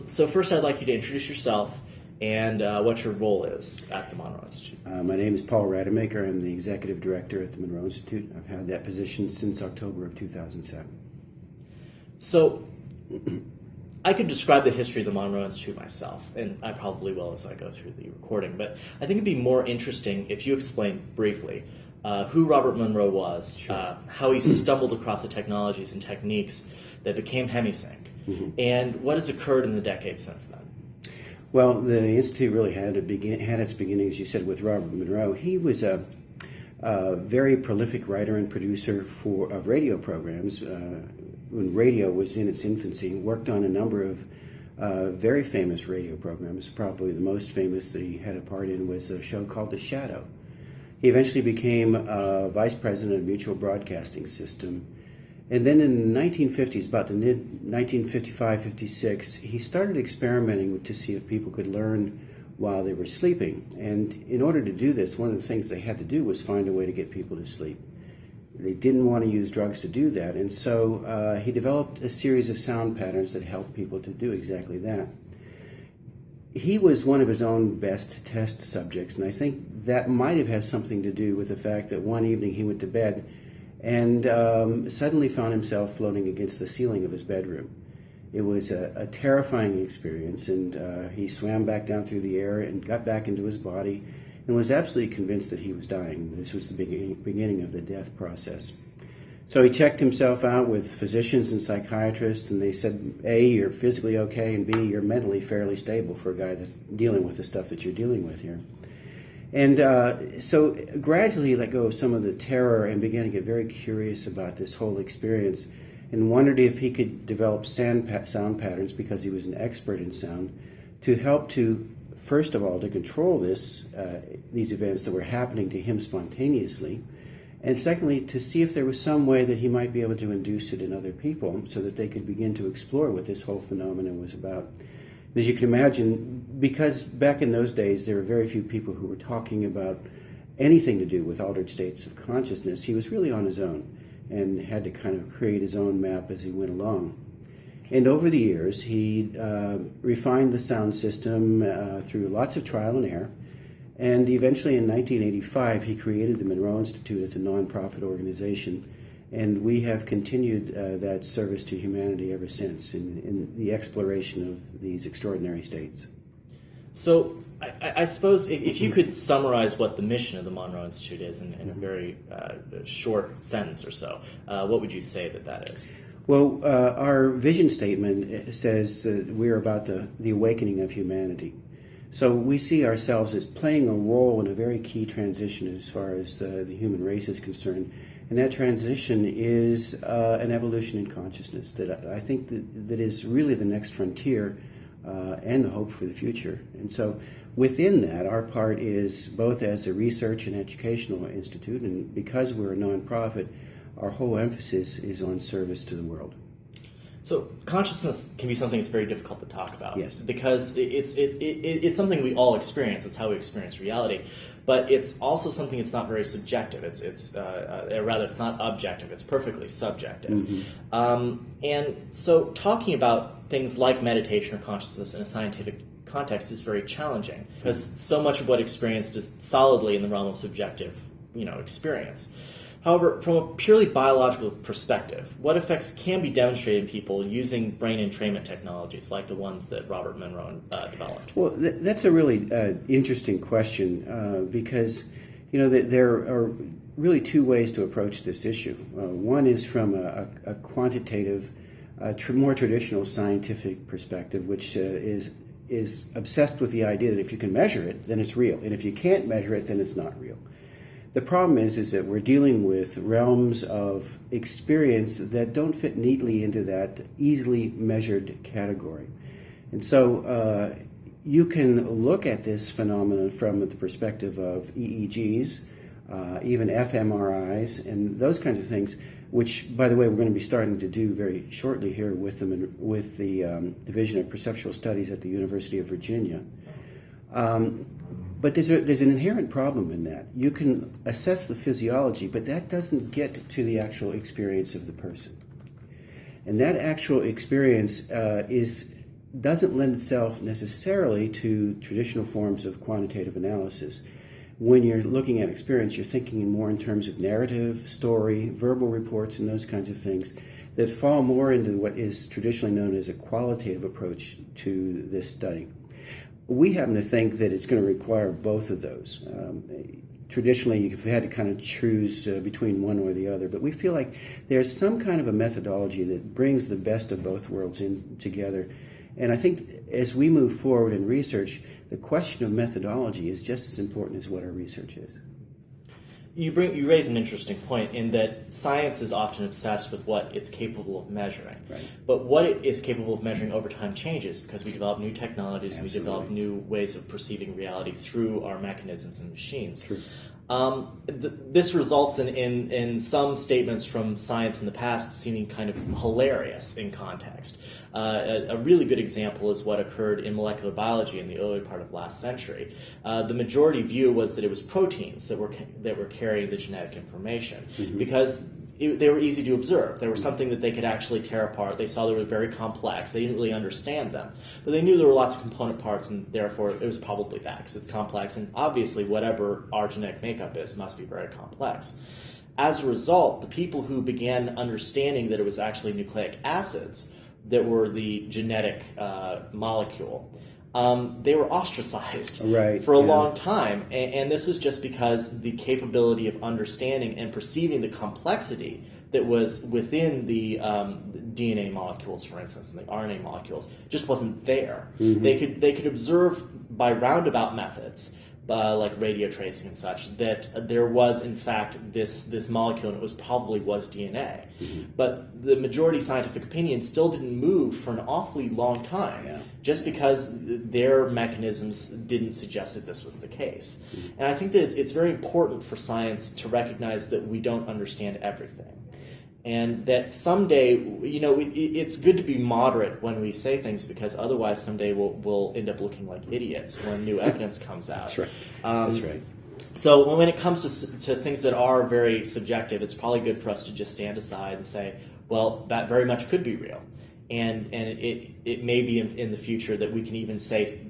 So first I'd like you to introduce yourself and what your role is at the Monroe Institute. My name is Paul Rademacher. I'm the Executive Director at the Monroe Institute. I've had that position since October of 2007. So I could describe the history of the Monroe Institute myself, and I probably will as I go through the recording, but I think it'd be more interesting if you explain briefly who Robert Monroe was, Sure. how he stumbled across the technologies and techniques that became HemiSync, and what has occurred in the decades since then. Well, the Institute really had its beginnings, you said, with Robert Monroe. He was a very prolific writer and producer of radio programs. When radio was in its infancy, worked on a number of very famous radio programs. Probably the most famous that he had a part in was a show called The Shadow. He eventually became vice president of Mutual Broadcasting System. And then in the 1950s, about the mid-1955-56, he started experimenting to see if people could learn while they were sleeping. And in order to do this, one of the things they had to do was find a way to get people to sleep. They didn't want to use drugs to do that, and so he developed a series of sound patterns that helped people to do exactly that. He was one of his own best test subjects, and I think that might have had something to do with the fact that one evening he went to bed and suddenly found himself floating against the ceiling of his bedroom. It was a terrifying experience, and he swam back down through the air and got back into his body and was absolutely convinced that he was dying. This was the beginning of the death process. So he checked himself out with physicians and psychiatrists, and they said, A, you're physically okay, and B, you're mentally fairly stable for a guy that's dealing with the stuff that you're dealing with here. And so gradually he let go of some of the terror and began to get very curious about this whole experience and wondered if he could develop sound patterns, because he was an expert in sound, to help to, first of all, to control these events that were happening to him spontaneously, and secondly, to see if there was some way that he might be able to induce it in other people so that they could begin to explore what this whole phenomenon was about. As you can imagine, because back in those days there were very few people who were talking about anything to do with altered states of consciousness, he was really on his own and had to kind of create his own map as he went along. And over the years, he refined the sound system through lots of trial and error. And eventually in 1985, he created the Monroe Institute as a nonprofit organization. And we have continued that service to humanity ever since in the exploration of these extraordinary states. So I suppose if you could summarize what the mission of the Monroe Institute is in a very short sentence or so, what would you say that is? Well, our vision statement says that we're about the awakening of humanity. So we see ourselves as playing a role in a very key transition as far as the human race is concerned. And that transition is an evolution in consciousness that I think that is really the next frontier and the hope for the future. And so within that, our part is both as a research and educational institute, and because we're a nonprofit, our whole emphasis is on service to the world. So consciousness can be something that's very difficult to talk about. Yes. Because it's something we all experience. It's how we experience reality. But it's also something that's not very subjective. It's not objective. It's perfectly subjective. And so talking about things like meditation or consciousness in a scientific context is very challenging, because so much of what experienced is solidly in the realm of subjective, experience. However, from a purely biological perspective, what effects can be demonstrated in people using brain entrainment technologies like the ones that Robert Monroe developed? Well, that's a really interesting question because, there are really two ways to approach this issue. One is from a quantitative, more traditional scientific perspective, which is obsessed with the idea that if you can measure it, then it's real, and if you can't measure it, then it's not real. The problem is that we're dealing with realms of experience that don't fit neatly into that easily measured category. And so you can look at this phenomenon from the perspective of EEGs, even fMRIs, and those kinds of things, which, by the way, we're going to be starting to do very shortly here with the Division of Perceptual Studies at the University of Virginia. But there's an inherent problem in that. You can assess the physiology, but that doesn't get to the actual experience of the person. And that actual experience is doesn't lend itself necessarily to traditional forms of quantitative analysis. When you're looking at experience, you're thinking more in terms of narrative, story, verbal reports, and those kinds of things that fall more into what is traditionally known as a qualitative approach to this study. We happen to think that it's going to require both of those. Traditionally, you've had to kind of choose between one or the other, but we feel like there's some kind of a methodology that brings the best of both worlds in together. And I think as we move forward in research, the question of methodology is just as important as what our research is. You raise an interesting point in that science is often obsessed with what it's capable of measuring. Right. But what it is capable of measuring over time changes because we develop new technologies, Absolutely. we develop new ways of perceiving reality through our mechanisms and machines. True. This results in some statements from science in the past seeming kind of hilarious in context. A really good example is what occurred in molecular biology in the early part of last century. The majority view was that it was proteins that were carrying the genetic information because they were easy to observe. They were something that they could actually tear apart. They saw they were very complex. They didn't really understand them. But they knew there were lots of component parts, and therefore it was probably that, because it's complex. And obviously, whatever our genetic makeup is must be very complex. As a result, the people who began understanding that it was actually nucleic acids that were the genetic molecule, they were ostracized for a long time. And this was just because the capability of understanding and perceiving the complexity that was within the DNA molecules, for instance, and the RNA molecules, just wasn't there. They could observe by roundabout methods, like radio tracing and such, that there was in fact this molecule, and it was DNA. But the majority scientific opinion still didn't move for an awfully long time, just because their mechanisms didn't suggest that this was the case. And I think that it's very important for science to recognize that we don't understand everything. And that someday, it's good to be moderate when we say things, because otherwise someday we'll end up looking like idiots when new evidence comes out. That's right. That's right. So when it comes to things that are very subjective, it's probably good for us to just stand aside and say, well, that very much could be real. And it may be in the future that we can even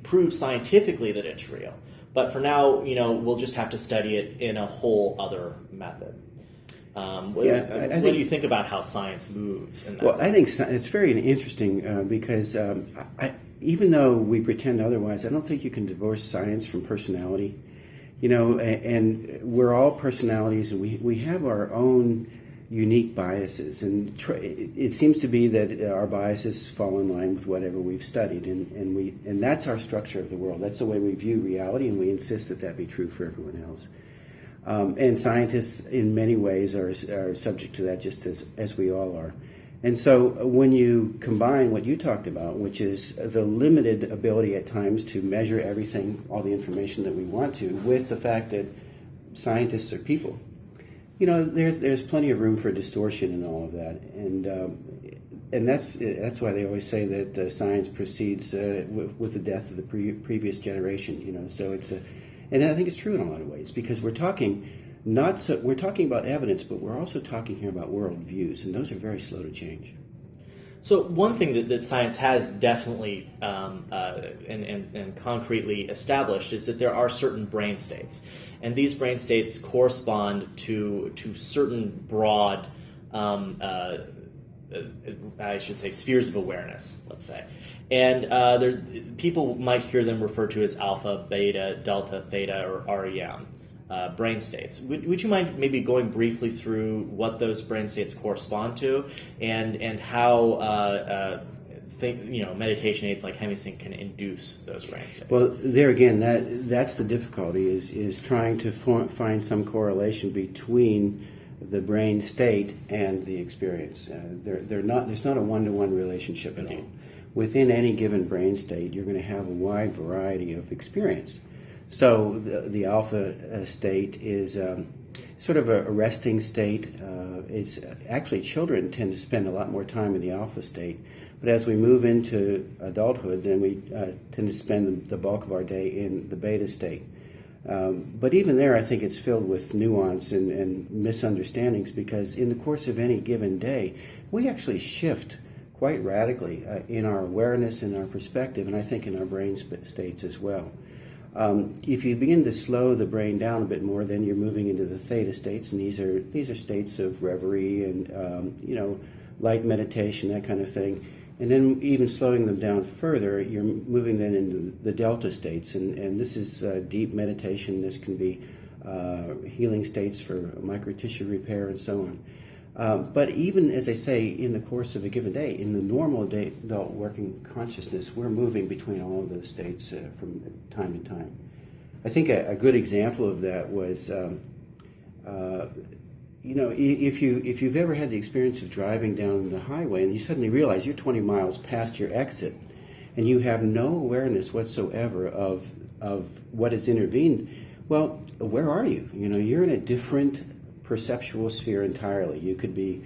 prove scientifically that it's real. But for now, we'll just have to study it in a whole other method. What do you think about how science moves? I think it's very interesting because even though we pretend otherwise, I don't think you can divorce science from personality. And we're all personalities, and we have our own unique biases. And it seems to be that our biases fall in line with whatever we've studied, and that's our structure of the world. That's the way we view reality, and we insist that be true for everyone else. And scientists, in many ways, are subject to that, just as we all are. And so when you combine what you talked about, which is the limited ability at times to measure everything, all the information that we want to, with the fact that scientists are people, there's plenty of room for distortion in all of that. And that's why they always say that science proceeds with the death of the previous generation. So it's and I think it's true in a lot of ways, because we're talking about evidence, but we're also talking here about worldviews, and those are very slow to change. So one thing that science has definitely and concretely established is that there are certain brain states, and these brain states correspond to certain broad, I should say, spheres of awareness, let's say. And people might hear them referred to as alpha, beta, delta, theta, or REM brain states. Would you mind maybe going briefly through what those brain states correspond to, and how meditation aids like HemiSync can induce those brain states? Well, there again, that's the difficulty is trying to find some correlation between the brain state and the experience. There's not a one-to-one relationship at all. Within any given brain state, you're going to have a wide variety of experience. So the alpha state is sort of a resting state. It's actually, children tend to spend a lot more time in the alpha state. But as we move into adulthood, then we tend to spend the bulk of our day in the beta state. But even there, I think it's filled with nuance and misunderstandings, because in the course of any given day, we actually shift quite radically in our awareness, in our perspective, and I think in our brain states as well. If you begin to slow the brain down a bit more, then you're moving into the theta states, and these are states of reverie and light meditation, that kind of thing. And then even slowing them down further, you're moving then into the delta states, and this is deep meditation. This can be healing states for microtissue repair and so on. But even, as I say, in the course of a given day, in the normal adult working consciousness, we're moving between all of those states from time to time. I think a good example of that was, if you've ever had the experience of driving down the highway and you suddenly realize you're 20 miles past your exit and you have no awareness whatsoever of what has intervened, well, where are you? You're in a different perceptual sphere entirely. You could be,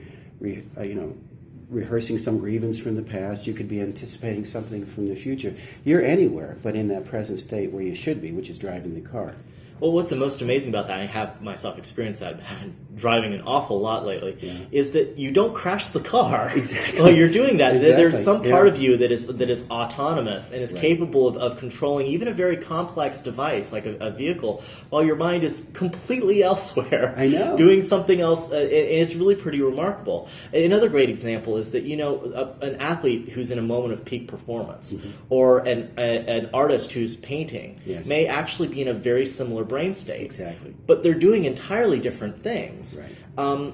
rehearsing some grievance from the past. You could be anticipating something from the future. You're anywhere but in that present state where you should be, which is driving the car. Well, what's the most amazing about that, I have myself experienced that, I've been driving an awful lot lately, is that you don't crash the car while you're doing that. Exactly. There's some part of you that is autonomous and is capable of controlling even a very complex device like a vehicle, while your mind is completely elsewhere. I know. Doing something else, and it's really pretty remarkable. Another great example is that, an athlete who's in a moment of peak performance, or an artist who's painting, may actually be in a very similar brain state. Exactly. But they're doing entirely different things. Right.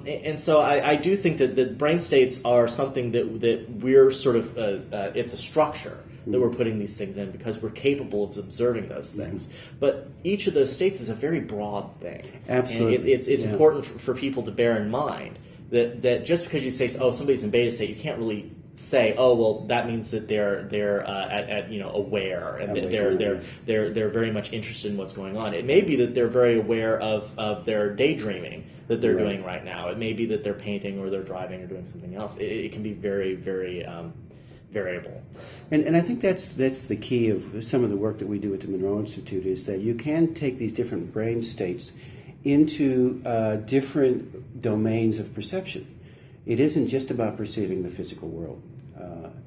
And so I do think that the brain states are something that we're sort of, it's a structure that we're putting these things in because we're capable of observing those things. But each of those states is a very broad thing. Absolutely. And it's important for people to bear in mind that just because you say, somebody's in beta state, you can't really say, that means that they're aware and they're very much interested in what's going on. It may be that they're very aware of their daydreaming that they're doing right now. It may be that they're painting or they're driving or doing something else. It can be very, very variable. And I think that's the key of some of the work that we do at the Monroe Institute, is that you can take these different brain states into different domains of perception. It isn't just about perceiving the physical world.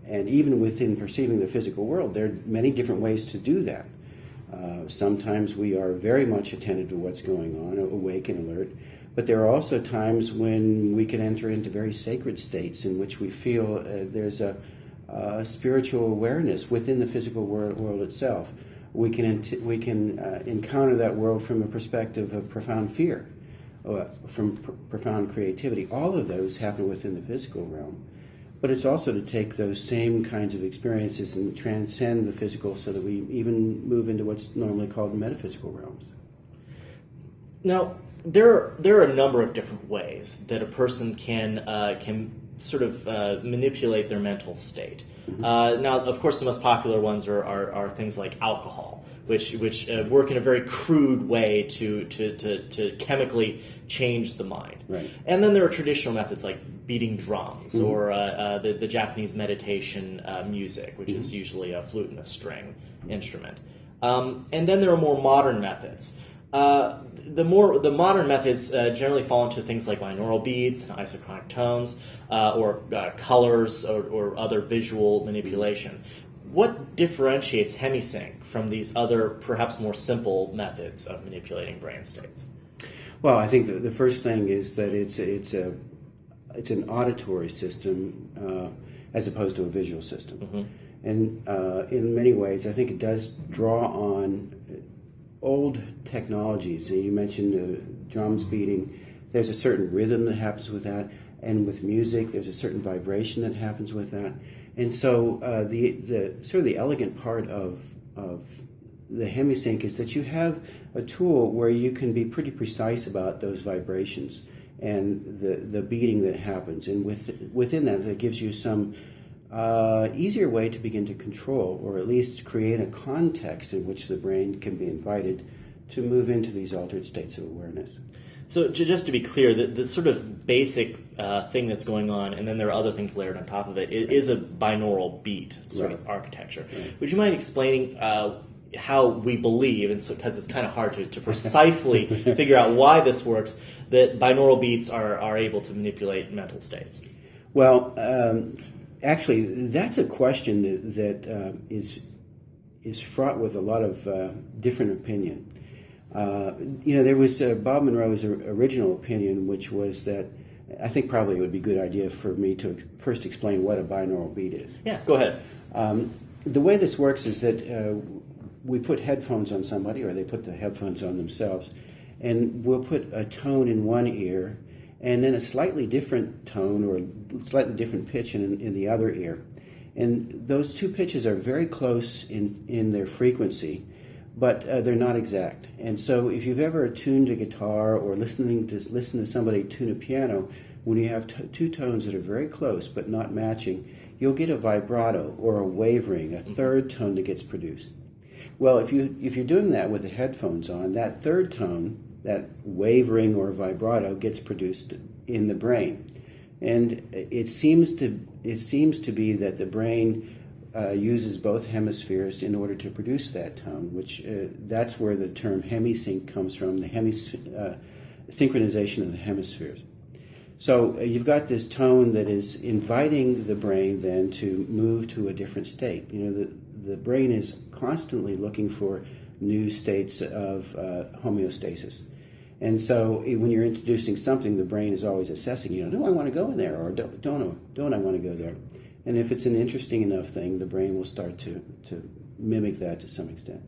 And even within perceiving the physical world, there are many different ways to do that. Sometimes we are very much attentive to what's going on, awake and alert. But there are also times when we can enter into very sacred states in which we feel there's a spiritual awareness within the physical world itself. We can encounter that world from a perspective of profound fear, from profound creativity. All of those happen within the physical realm. But it's also to take those same kinds of experiences and transcend the physical so that we even move into what's normally called metaphysical realms. Now, there are a number of different ways that a person can sort of manipulate their mental state. Now, of course, the most popular ones are things like alcohol, which work in a very crude way to chemically change the mind. Right. And then there are traditional methods like beating drums or the Japanese meditation music, which is usually a flute and a string instrument. And then there are more modern methods. The modern methods generally fall into things like binaural beats and isochronic tones, or colors or other visual manipulation. What differentiates hemisync from these other, perhaps more simple methods of manipulating brain states? Well, I think the first thing is that it's an auditory system as opposed to a visual system, and in many ways, I think it does draw on old technologies. You mentioned drums beating. There's a certain rhythm that happens with that, and with music, there's a certain vibration that happens with that. And so the sort of the elegant part of the hemisync is that you have a tool where you can be pretty precise about those vibrations and the beating that happens, and within that gives you some easier way to begin to control, or at least create a context in which the brain can be invited to move into these altered states of awareness. So just to be clear, the sort of basic thing that's going on, and then there are other things layered on top of it, is a binaural beat sort of architecture. Right. Would you mind explaining how we believe, and so because it's kind of hard to precisely figure out why this works, that binaural beats are able to manipulate mental states? Well, Actually, that's a question that is fraught with a lot of different opinion. There was Bob Monroe's original opinion, which was that I think probably it would be a good idea for me to first explain what a binaural beat is. Yeah, go ahead. The way this works is that we put headphones on somebody, or they put the headphones on themselves, and we'll put a tone in one ear and then a slightly different tone or slightly different pitch in the other ear. And those two pitches are very close in their frequency, but they're not exact. And so if you've ever tuned a guitar or listen to somebody tune a piano, when you have two tones that are very close but not matching, you'll get a vibrato or a wavering, a third tone that gets produced. Well, if you're doing that with the headphones on, that third tone, that wavering or vibrato, gets produced in the brain. And it seems to be that the brain uses both hemispheres in order to produce that tone, which that's where the term hemisync comes from, the synchronization of the hemispheres. So you've got this tone that is inviting the brain then to move to a different state. The brain is constantly looking for new states of homeostasis. And so when you're introducing something, the brain is always assessing, do I want to go in there, or don't I want to go there? And if it's an interesting enough thing, the brain will start to mimic that to some extent.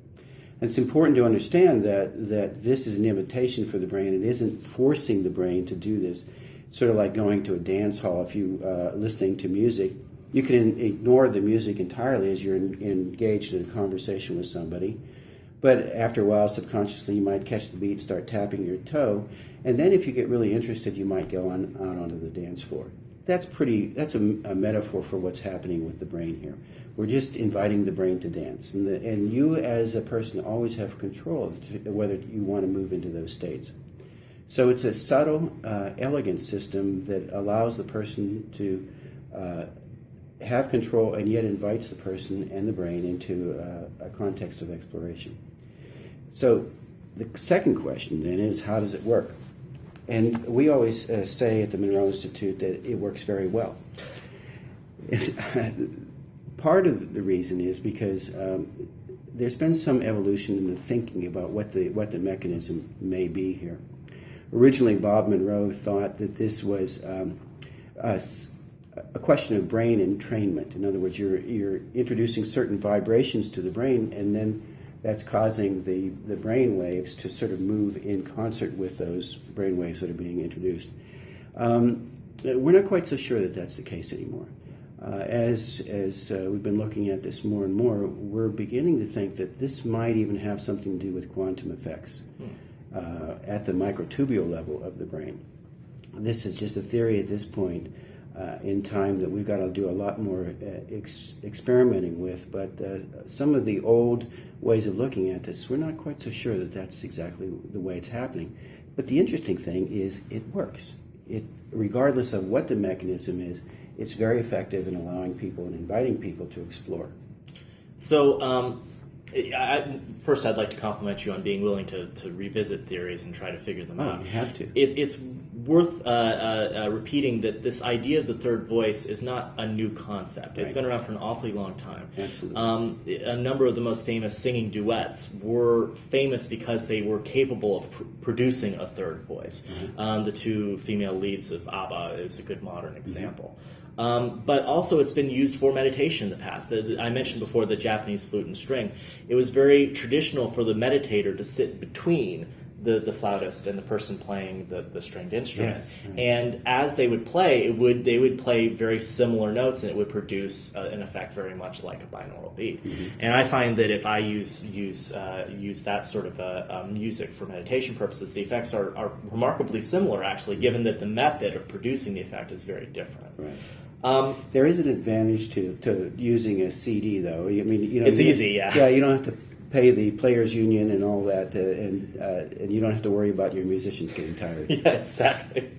And it's important to understand that this is an invitation for the brain. It isn't forcing the brain to do this. It's sort of like going to a dance hall. If you listening to music, you can ignore the music entirely as you're engaged in a conversation with somebody. But after a while, subconsciously, you might catch the beat and start tapping your toe. And then if you get really interested, you might go out onto the dance floor. That's a metaphor for what's happening with the brain here. We're just inviting the brain to dance. And you as a person always have control of whether you want to move into those states. So it's a subtle, elegant system that allows the person to have control and yet invites the person and the brain into a context of exploration. So the second question then is, how does it work? And we always say at the Monroe Institute that it works very well. Part of the reason is because there's been some evolution in the thinking about what the mechanism may be here. Originally, Bob Monroe thought that this was a question of brain entrainment. In other words, you're introducing certain vibrations to the brain, and then that's causing the brain waves to sort of move in concert with those brain waves that are being introduced. We're not quite so sure that that's the case anymore. As we've been looking at this more and more, we're beginning to think that this might even have something to do with quantum effects at the microtubule level of the brain. This is just a theory at this point in time that we've got to do a lot more experimenting with, but some of the old ways of looking at this, we're not quite so sure that that's exactly the way it's happening. But the interesting thing is it works. Regardless of what the mechanism is, it's very effective in allowing people and inviting people to explore. So first, I'd like to compliment you on being willing to revisit theories and try to figure them out. You have to. It's worth repeating that this idea of the third voice is not a new concept. It's been around for an awfully long time. Absolutely. A number of the most famous singing duets were famous because they were capable of producing a third voice. Mm-hmm. The two female leads of ABBA is a good modern example. But also it's been used for meditation in the past. I mentioned before the Japanese flute and string. It was very traditional for the meditator to sit between the flautist and the person playing the stringed instrument. Yes, right. And as they would play, they would play very similar notes, and it would produce an effect very much like a binaural beat. Mm-hmm. And I find that if I use that sort of music for meditation purposes, the effects are remarkably similar, actually, given that the method of producing the effect is very different. Right. There is an advantage to using a CD, though. I mean, it's easy, yeah. Yeah, you don't have to pay the players' union and all that, and you don't have to worry about your musicians getting tired. Yeah, exactly.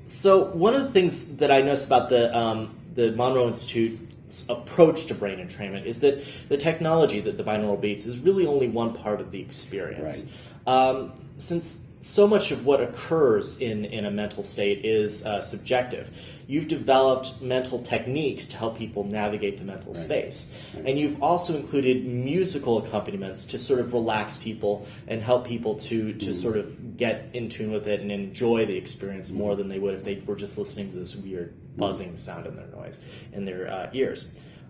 So one of the things that I noticed about the Monroe Institute's approach to brain entrainment is that the technology, that the binaural beats, is really only one part of the experience. Right. Since so much of what occurs in a mental state is subjective. You've developed mental techniques to help people navigate the mental space. Right. And you've also included musical accompaniments to sort of relax people and help people to sort of get in tune with it and enjoy the experience more than they would if they were just listening to this weird buzzing sound in their ears.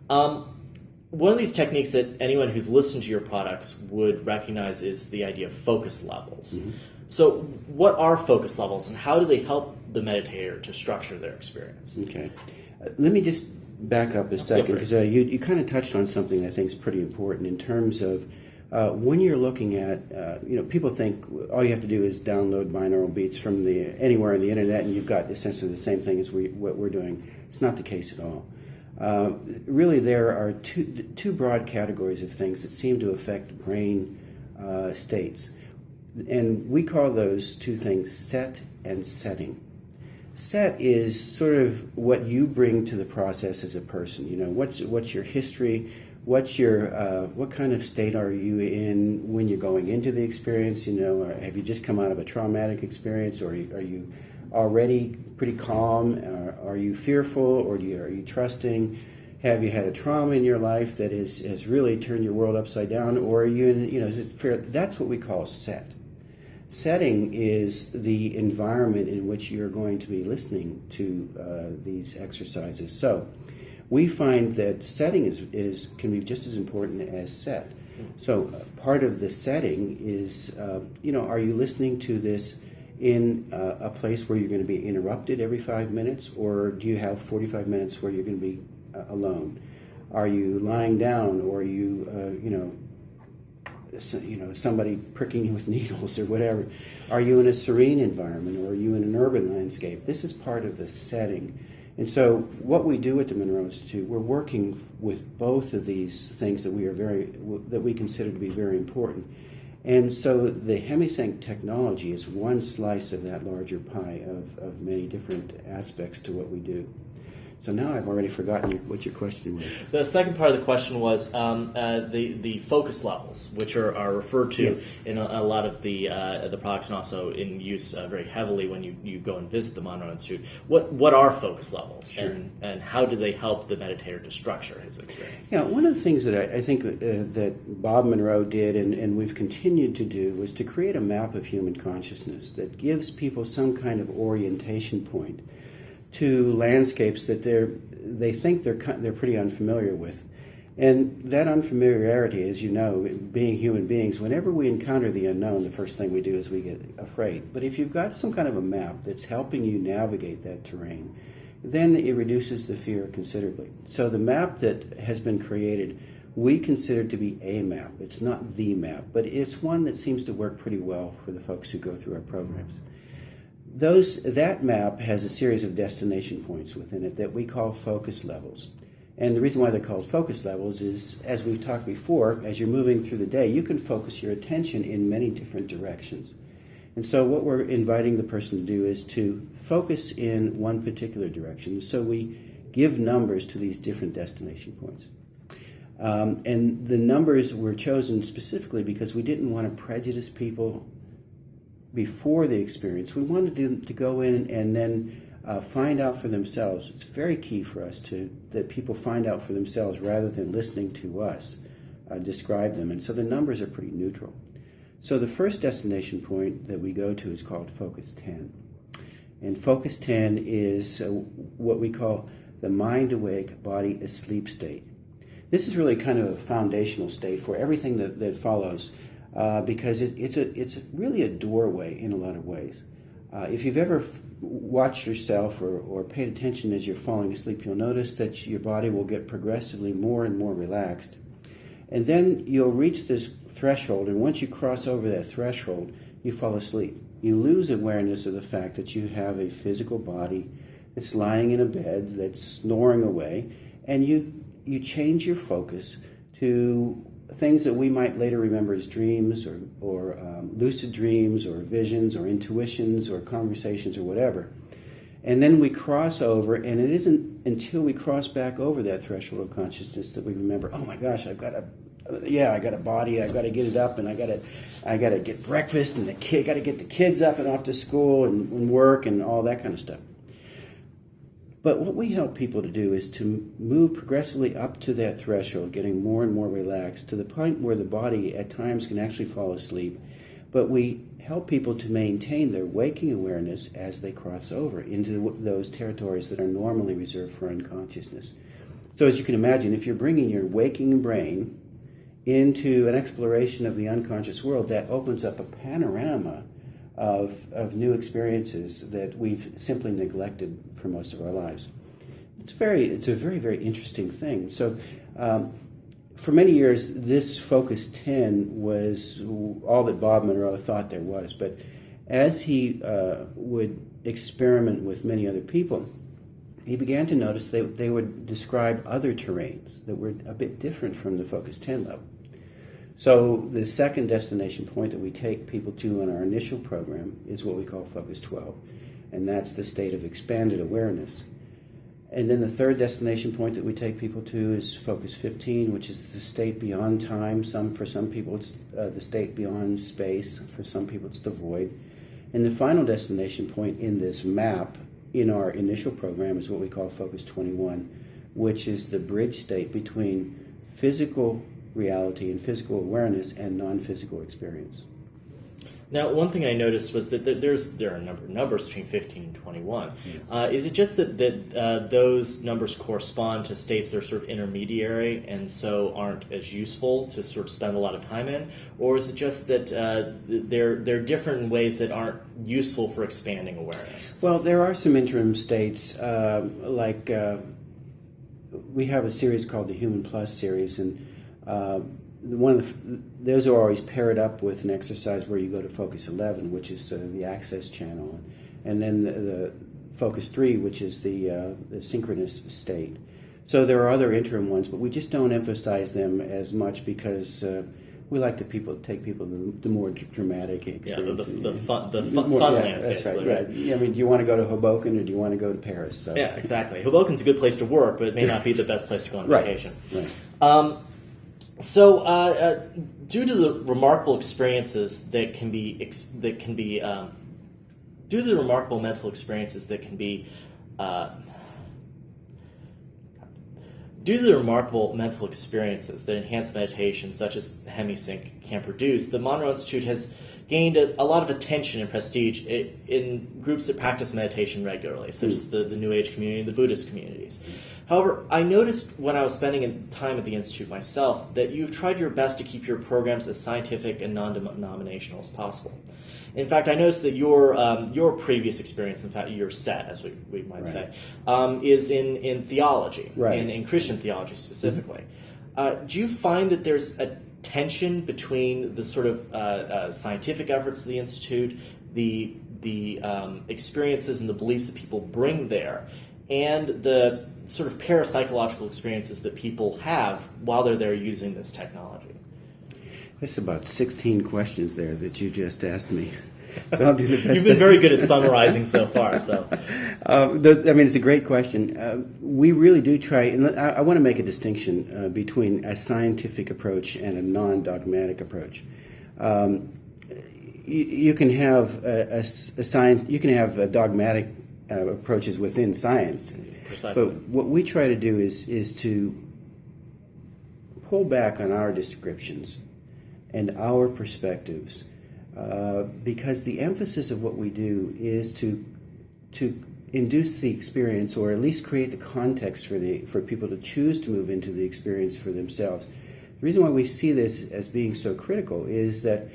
One of these techniques that anyone who's listened to your products would recognize is the idea of focus levels. Mm-hmm. So what are focus levels, and how do they help the meditator to structure their experience? Okay. Let me just back up a second, because you kind of touched on something I think is pretty important in terms of when you're looking at, people think all you have to do is download binaural beats from anywhere on the internet and you've got essentially the same thing as what we're doing. It's not the case at all. Really, there are two broad categories of things that seem to affect brain states. And we call those two things set and setting. Set is sort of what you bring to the process as a person. What's your history? What kind of state are you in when you're going into the experience? Or have you just come out of a traumatic experience, or are you already pretty calm? Are you fearful, or are you trusting? Have you had a trauma in your life that has really turned your world upside down, or are you in, is it fair? That's what we call set. Setting is the environment in which you're going to be listening to these exercises. So we find that setting can be just as important as set. So part of the setting is, are you listening to this in a place where you're going to be interrupted every 5 minutes, or do you have 45 minutes where you're going to be alone? Are you lying down, or are you, somebody pricking you with needles or whatever? Are you in a serene environment, or are you in an urban landscape? This is part of the setting. And so what we do at the Monroe Institute, we're working with both of these things that we consider to be very important. And so the Hemisync technology is one slice of that larger pie of many different aspects to what we do. So now I've already forgotten what your question was. The second part of the question was the focus levels, which are referred to in a lot of the products, and also in use very heavily when you go and visit the Monroe Institute. What are focus levels, sure, and how do they help the meditator to structure his experience? Yeah, one of the things that I think that Bob Monroe did, and we've continued to do, was to create a map of human consciousness that gives people some kind of orientation point to landscapes that they think they're pretty unfamiliar with. And that unfamiliarity, as you know, being human beings, whenever we encounter the unknown, the first thing we do is we get afraid. But if you've got some kind of a map that's helping you navigate that terrain, then it reduces the fear considerably. So the map that has been created, we consider to be a map. It's not the map, but it's one that seems to work pretty well for the folks who go through our programs. That map has a series of destination points within it that we call focus levels. And the reason why they're called focus levels is, as we've talked before, as you're moving through the day, you can focus your attention in many different directions. And so what we're inviting the person to do is to focus in one particular direction. So we give numbers to these different destination points. And the numbers were chosen specifically because we didn't want to prejudice people before the experience. We wanted them to go in and then find out for themselves. It's very key for us that people find out for themselves rather than listening to us describe them. And so the numbers are pretty neutral. So the first destination point that we go to is called Focus 10. And Focus 10 is what we call the mind awake, body asleep state. This is really kind of a foundational state for everything that follows. Because it's really a doorway in a lot of ways. If you've ever watched yourself or paid attention as you're falling asleep, you'll notice that your body will get progressively more and more relaxed. And then you'll reach this threshold, and once you cross over that threshold, you fall asleep. You lose awareness of the fact that you have a physical body that's lying in a bed, that's snoring away, and you change your focus to things that we might later remember as dreams or lucid dreams or visions or intuitions or conversations or whatever. And then we cross over, and it isn't until we cross back over that threshold of consciousness that we remember, oh my gosh, I've got yeah, I got a body, I got to get it up, and I got to get breakfast, and got to get the kids up and off to school and work and all that kind of stuff. But what we help people to do is to move progressively up to that threshold, getting more and more relaxed to the point where the body at times can actually fall asleep. But we help people to maintain their waking awareness as they cross over into those territories that are normally reserved for unconsciousness. So as you can imagine, if you're bringing your waking brain into an exploration of the unconscious world, that opens up a panorama of new experiences that we've simply neglected for most of our lives. It's a very, very interesting thing. So for many years, this Focus 10 was all that Bob Monroe thought there was. But as he would experiment with many other people, he began to notice they would describe other terrains that were a bit different from the Focus 10 level. So the second destination point that we take people to in our initial program is what we call Focus 12, and that's the state of expanded awareness. And then the third destination point that we take people to is Focus 15, which is the state beyond time. For some people it's the state beyond space. For some people it's the void. And the final destination point in this map in our initial program is what we call Focus 21, which is the bridge state between physical reality and physical awareness and non-physical experience. Now, one thing I noticed was that there are a number of numbers between 15 and 21. Is it just that those numbers correspond to states that are sort of intermediary and so aren't as useful to sort of spend a lot of time in? Or is it just that they're different in ways that aren't useful for expanding awareness? Well, there are some interim states, we have a series called the Human Plus series, and those are always paired up with an exercise where you go to Focus 11, which is the access channel, and then the Focus 3, which is the synchronous state. So there are other interim ones, but we just don't emphasize them as much because we like to take people to the more dramatic experience. Yeah, the fun lands, that's basically. Right. I mean, do you want to go to Hoboken or do you want to go to Paris? So. Yeah, exactly. Hoboken's a good place to work, but it may not be the best place to go on vacation. Right. So, due to the remarkable experiences that can be, due to the remarkable mental experiences that can be, due to the remarkable mental experiences that enhanced meditation, such as HemiSync, can produce, the Monroe Institute has gained a lot of attention and prestige in groups that practice meditation regularly, such as the New Age community and the Buddhist communities. However, I noticed when I was spending time at the Institute myself that you've tried your best to keep your programs as scientific and non-denominational as possible. In fact, I noticed that your previous experience, in fact, your set, as we might say, is in theology, in Christian theology specifically. Do you find that there's a tension between the sort of scientific efforts of the Institute, the experiences and the beliefs that people bring there, and the sort of parapsychological experiences that people have while they're there using this technology? That's about 16 questions there that you just asked me. So I'll do the best. You've been very good at summarizing so far. So, it's a great question. We really do try, and I want to make a distinction between a scientific approach and a non-dogmatic approach. You can have you can have dogmatic approaches within science. Precisely. But what we try to do is to pull back on our descriptions and our perspectives, because the emphasis of what we do is to induce the experience, or at least create the context for people to choose to move into the experience for themselves. The reason why we see this as being so critical is that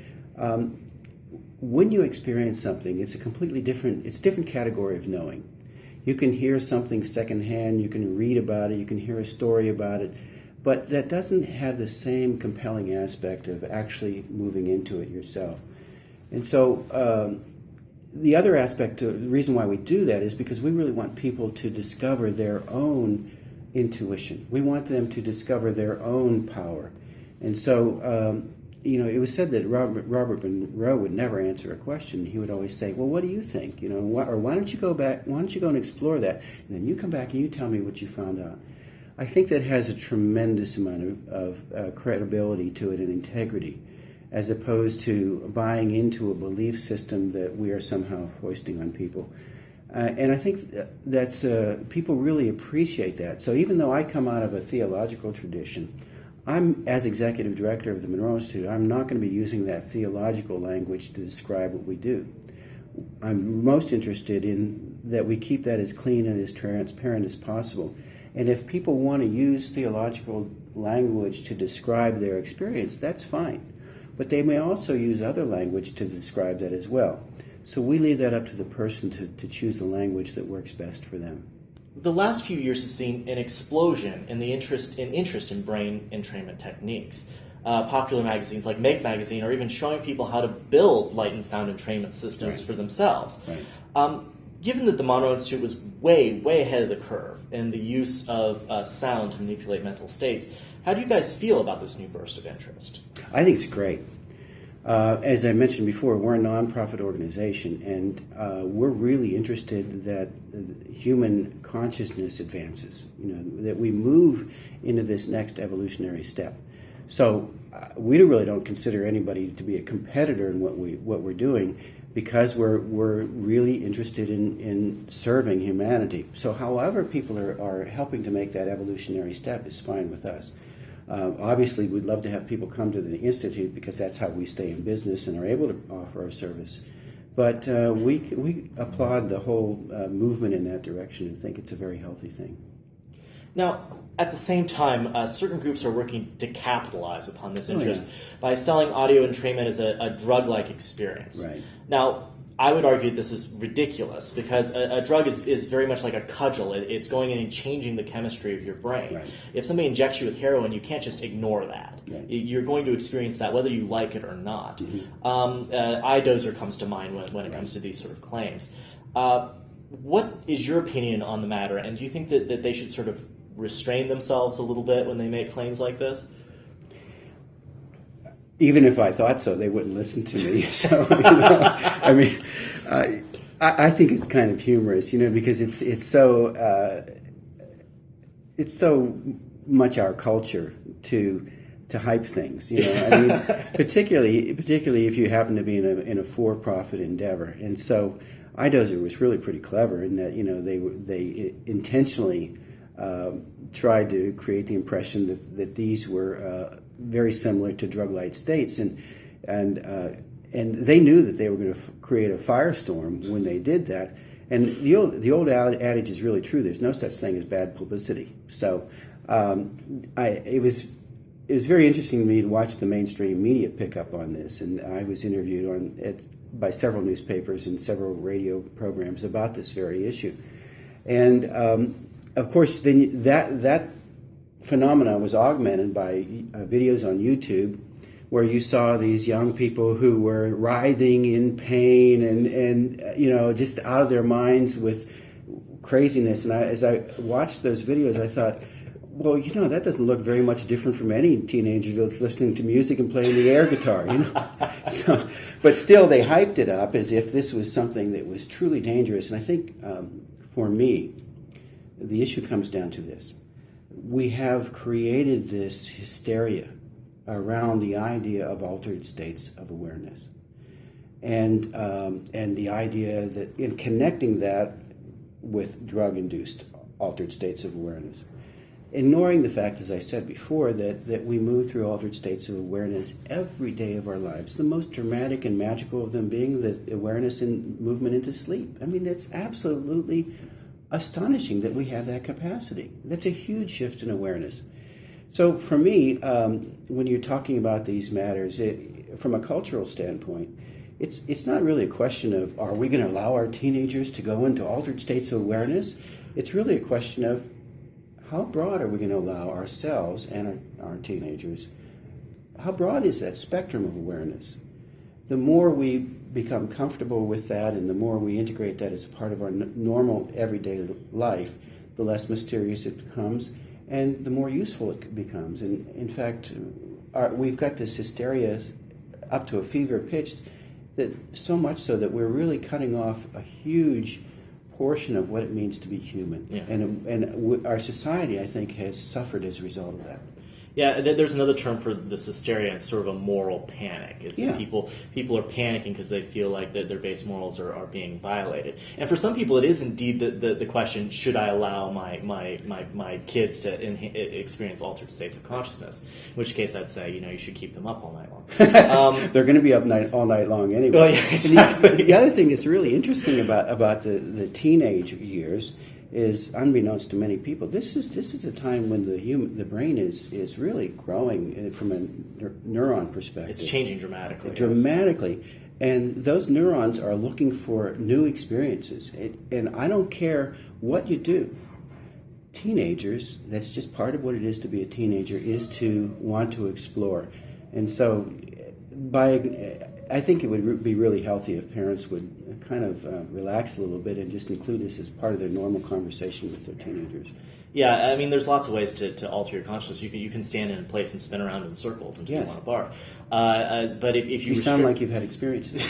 when you experience something, it's a completely different category of knowing. You can hear something secondhand, you can read about it, you can hear a story about it, but that doesn't have the same compelling aspect of actually moving into it yourself. And so the other aspect, the reason why we do that is because we really want people to discover their own intuition. We want them to discover their own power. And so, it was said that Robert Monroe would never answer a question. He would always say, well, what do you think? Or why don't you go back, why don't you go and explore that? And then you come back and you tell me what you found out. I think that has a tremendous amount of credibility to it and integrity, as opposed to buying into a belief system that we are somehow foisting on people. And I think that's people really appreciate that. So even though I come out of a theological tradition, I'm, as executive director of the Monroe Institute, I'm not going to be using that theological language to describe what we do. I'm most interested in that we keep that as clean and as transparent as possible. And if people want to use theological language to describe their experience, that's fine. But they may also use other language to describe that as well. So we leave that up to the person to choose the language that works best for them. The last few years have seen an explosion in the interest in brain entrainment techniques. Popular magazines like Make Magazine are even showing people how to build light and sound entrainment systems for themselves. Right. Given that the Monroe Institute was way ahead of the curve in the use of sound to manipulate mental states, how do you guys feel about this new burst of interest? I think it's great. As I mentioned before, we're a nonprofit organization, and we're really interested that human consciousness advances, that we move into this next evolutionary step. So we really don't consider anybody to be a competitor in what we're doing, because we're really interested in serving humanity. So however people are helping to make that evolutionary step is fine with us. Obviously, we'd love to have people come to the Institute because that's how we stay in business and are able to offer our service. But we applaud the whole movement in that direction and think it's a very healthy thing. Now, at the same time, certain groups are working to capitalize upon this interest by selling audio entrainment as a drug-like experience. Right. Now, I would argue this is ridiculous because a drug is very much like a cudgel. It's going in and changing the chemistry of your brain. Right. If somebody injects you with heroin, you can't just ignore that. Right. You're going to experience that whether you like it or not. Mm-hmm. iDozer comes to mind when it comes to these sort of claims. What is your opinion on the matter, and do you think that they should sort of restrain themselves a little bit when they make claims like this? Even if I thought so, they wouldn't listen to me. So, I think it's kind of humorous, because it's so much our culture to hype things, particularly if you happen to be in a for-profit endeavor. And so, iDozer was really pretty clever in that they intentionally tried to create the impression that these were very similar to drug-like states, and they knew that they were going to create a firestorm when they did that. And the old adage is really true. There's no such thing as bad publicity. So it was very interesting to me to watch the mainstream media pick up on this, and I was interviewed by several newspapers and several radio programs about this very issue. And of course, then that phenomena was augmented by videos on YouTube where you saw these young people who were writhing in pain and just out of their minds with craziness. And as I watched those videos, I thought, well, that doesn't look very much different from any teenager that's listening to music and playing the air guitar, So, but still, they hyped it up as if this was something that was truly dangerous. And I think, for me, the issue comes down to this. We have created this hysteria around the idea of altered states of awareness, and the idea that in connecting that with drug-induced altered states of awareness, ignoring the fact, as I said before, that we move through altered states of awareness every day of our lives, the most dramatic and magical of them being the awareness and movement into sleep. I mean, that's absolutely astonishing that we have that capacity. That's a huge shift in awareness. So for me, when you're talking about these matters, from a cultural standpoint, it's not really a question of, are we going to allow our teenagers to go into altered states of awareness? It's really a question of, how broad are we going to allow ourselves and our teenagers? How broad is that spectrum of awareness? The more we become comfortable with that and the more we integrate that as a part of our normal everyday life, the less mysterious it becomes and the more useful it becomes. And in fact, we've got this hysteria up to a fever pitch, that so much so that we're really cutting off a huge portion of what it means to be human. Yeah. And our society, I think, has suffered as a result of that. Yeah, there's another term for this hysteria. It's sort of a moral panic. Is that people are panicking because they feel like that their base morals are being violated. And for some people, it is indeed the question: should I allow my kids to experience altered states of consciousness? In which case, I'd say you should keep them up all night long. They're going to be up all night long anyway. Well, yeah, exactly. The other thing that's really interesting about the teenage years is, unbeknownst to many people, this is a time when the brain is really growing from a neuron perspective. It's changing dramatically. Dramatically. And those neurons are looking for new experiences. And I don't care what you do. Teenagers, that's just part of what it is to be a teenager, is to want to explore. And so I think it would be really healthy if parents would kind of relax a little bit and just include this as part of their normal conversation with their teenagers. Yeah, I mean, there's lots of ways to alter your consciousness. You can stand in a place and spin around in circles until you want to barf. But if you sound like you've had experiences.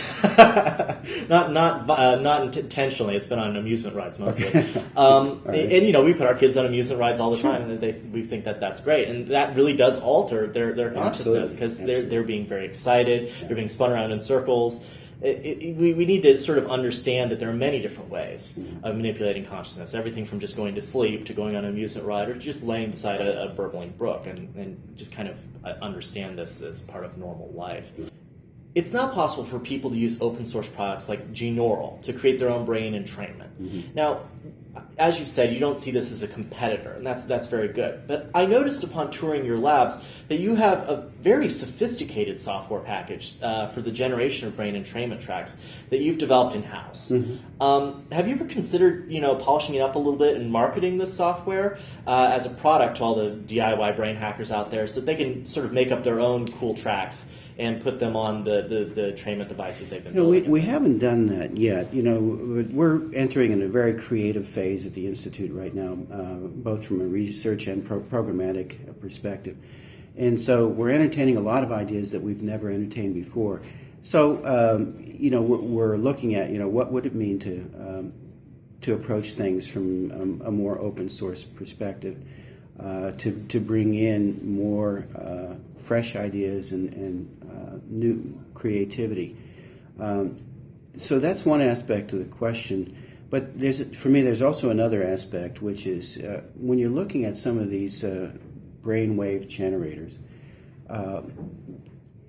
not intentionally. It's been on amusement rides mostly. Right. And we put our kids on amusement rides all the time, and we think that that's great, and that really does alter their consciousness because they're being very excited. They're being spun around in circles. We need to sort of understand that there are many different ways of manipulating consciousness. Everything from just going to sleep to going on an amusement ride or just laying beside a burbling brook and just kind of understand this as part of normal life. It's not possible for people to use open source products like Gneural to create their own brain entrainment. Now, as you've said, you don't see this as a competitor, and that's very good. But I noticed upon touring your labs that you have a very sophisticated software package for the generation of brain entrainment tracks that you've developed in-house. Have you ever considered, polishing it up a little bit and marketing this software as a product to all the DIY brain hackers out there so that they can sort of make up their own cool tracks and put them on the entrainment devices they've been building? We haven't done that yet. We're entering in a very creative phase at the Institute right now, both from a research and programmatic perspective. And so we're entertaining a lot of ideas that we've never entertained before. So, we're looking at, what would it mean to approach things from a more open source perspective, to bring in more fresh ideas and new creativity. So that's one aspect of the question. But for me, there's also another aspect, which is when you're looking at some of these brainwave generators,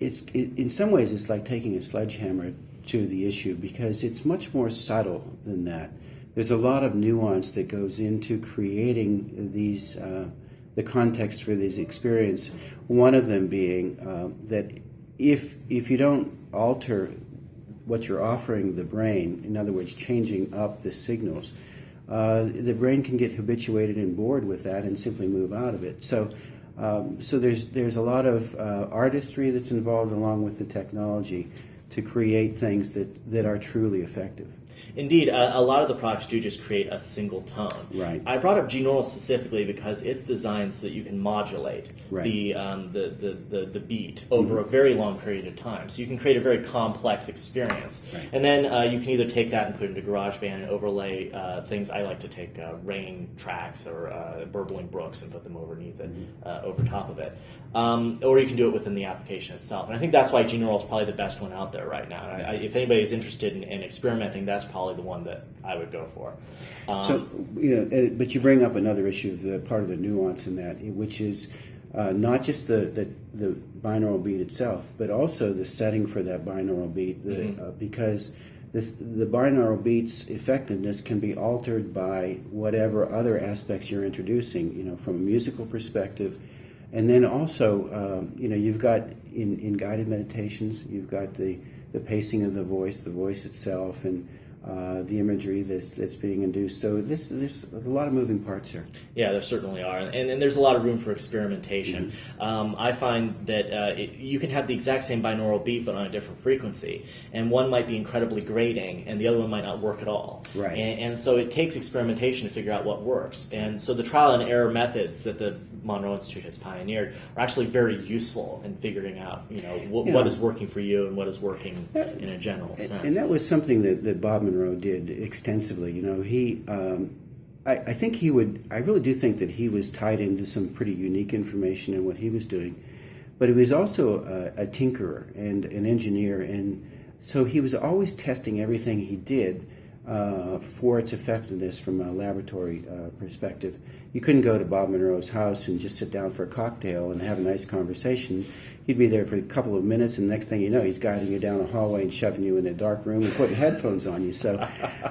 in some ways it's like taking a sledgehammer to the issue because it's much more subtle than that. There's a lot of nuance that goes into creating these the context for this experience. One of them being that if you don't alter what you're offering the brain, in other words, changing up the signals, the brain can get habituated and bored with that and simply move out of it. So there's a lot of artistry that's involved along with the technology to create things that are truly effective. Indeed, a lot of the products do just create a single tone. Right. I brought up Gneural specifically because it's designed so that you can modulate the beat over a very long period of time. So you can create a very complex experience. Right. And then you can either take that and put it into GarageBand and overlay things. I like to take rain tracks or burbling brooks and put them underneath it, over top of it. Or you can do it within the application itself. And I think that's why Gneural is probably the best one out there right now. If anybody's interested in experimenting, that's probably the one that I would go for. But you bring up another issue, the part of the nuance in that, which is not just the binaural beat itself, but also the setting for that binaural beat, because the binaural beat's effectiveness can be altered by whatever other aspects you're introducing, from a musical perspective. And then also, you've got in guided meditations, you've got the pacing of the voice itself, and the imagery that's being induced. So there's a lot of moving parts here. Yeah, there certainly are. And there's a lot of room for experimentation. I find that you can have the exact same binaural beat but on a different frequency. And one might be incredibly grating and the other one might not work at all. Right. And so it takes experimentation to figure out what works. And so the trial and error methods that the Monroe Institute has pioneered are actually very useful in figuring out, what is working for you and what is working in a general sense. And that was something that Bob Monroe did extensively. I really do think that he was tied into some pretty unique information in what he was doing. But he was also a tinkerer and an engineer, and so he was always testing everything he did for its effectiveness from a laboratory perspective. You couldn't go to Bob Monroe's house and just sit down for a cocktail and have a nice conversation. He'd be there for a couple of minutes, and the next thing you know, he's guiding you down a hallway and shoving you in a dark room and putting headphones on you. So,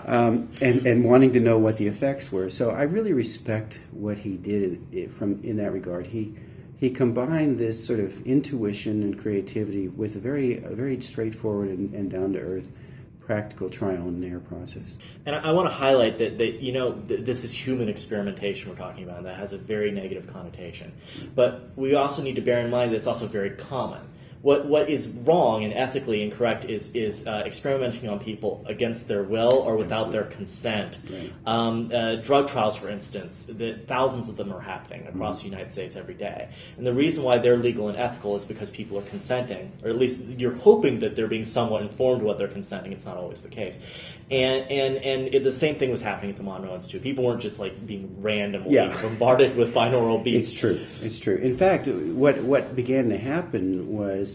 and wanting to know what the effects were. So I really respect what he did in that regard. He combined this sort of intuition and creativity with a very straightforward and down to earth practical trial and error process. And I want to highlight that this is human experimentation we're talking about, and that has a very negative connotation. But we also need to bear in mind that it's also very common. What is wrong and ethically incorrect is experimenting on people against their will or without their consent. Right. Drug trials, for instance, thousands of them are happening across the United States every day. And the reason why they're legal and ethical is because people are consenting, or at least you're hoping that they're being somewhat informed what they're consenting. It's not always the case. And the same thing was happening at the Monroe Institute. People weren't just being randomly bombarded with binaural beats. It's true. In fact, what began to happen was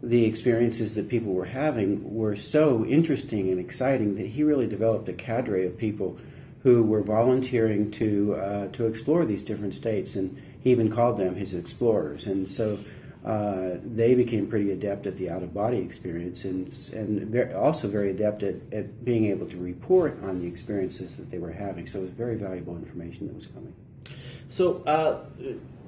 the experiences that people were having were so interesting and exciting that he really developed a cadre of people who were volunteering to explore these different states, and he even called them his explorers. And so they became pretty adept at the out-of-body experience, and also very adept at being able to report on the experiences that they were having. So it was very valuable information that was coming. So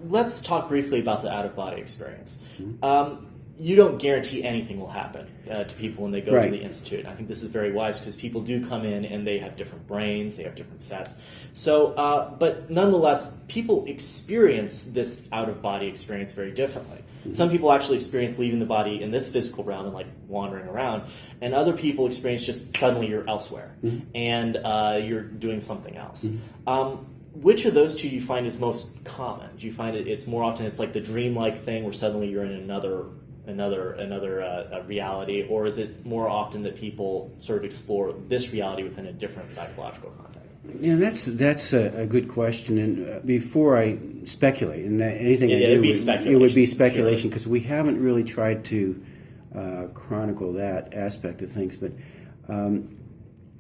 let's talk briefly about the out-of-body experience. Mm-hmm. You don't guarantee anything will happen to people when they go to the Institute. I think this is very wise because people do come in and they have different brains, they have different sets. So, but nonetheless, people experience this out-of-body experience very differently. Mm-hmm. Some people actually experience leaving the body in this physical realm and wandering around, and other people experience just suddenly you're elsewhere and you're doing something else. Mm-hmm. Which of those two do you find is most common? Do you find it's more often it's like the dreamlike thing where suddenly you're in another reality, or is it more often that people sort of explore this reality within a different psychological context? Yeah, that's a good question. And before I speculate, and anything I do, it would be speculation because we haven't really tried to chronicle that aspect of things. But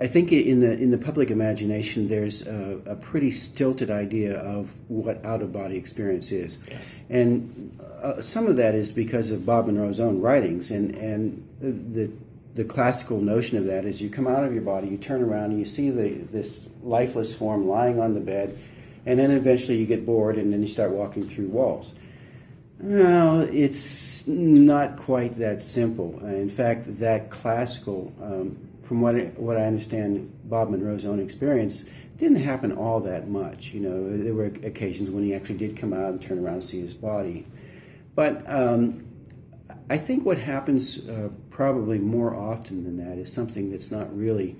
I think in the public imagination, there's a pretty stilted idea of what out-of-body experience is, and some of that is because of Bob Monroe's own writings, and the classical notion of that is you come out of your body, you turn around, and you see this lifeless form lying on the bed, and then eventually you get bored, and then you start walking through walls. Well, it's not quite that simple. In fact, that classical from what I understand, Bob Monroe's own experience didn't happen all that much. There were occasions when he actually did come out and turn around and see his body. But I think what happens probably more often than that is something that's not really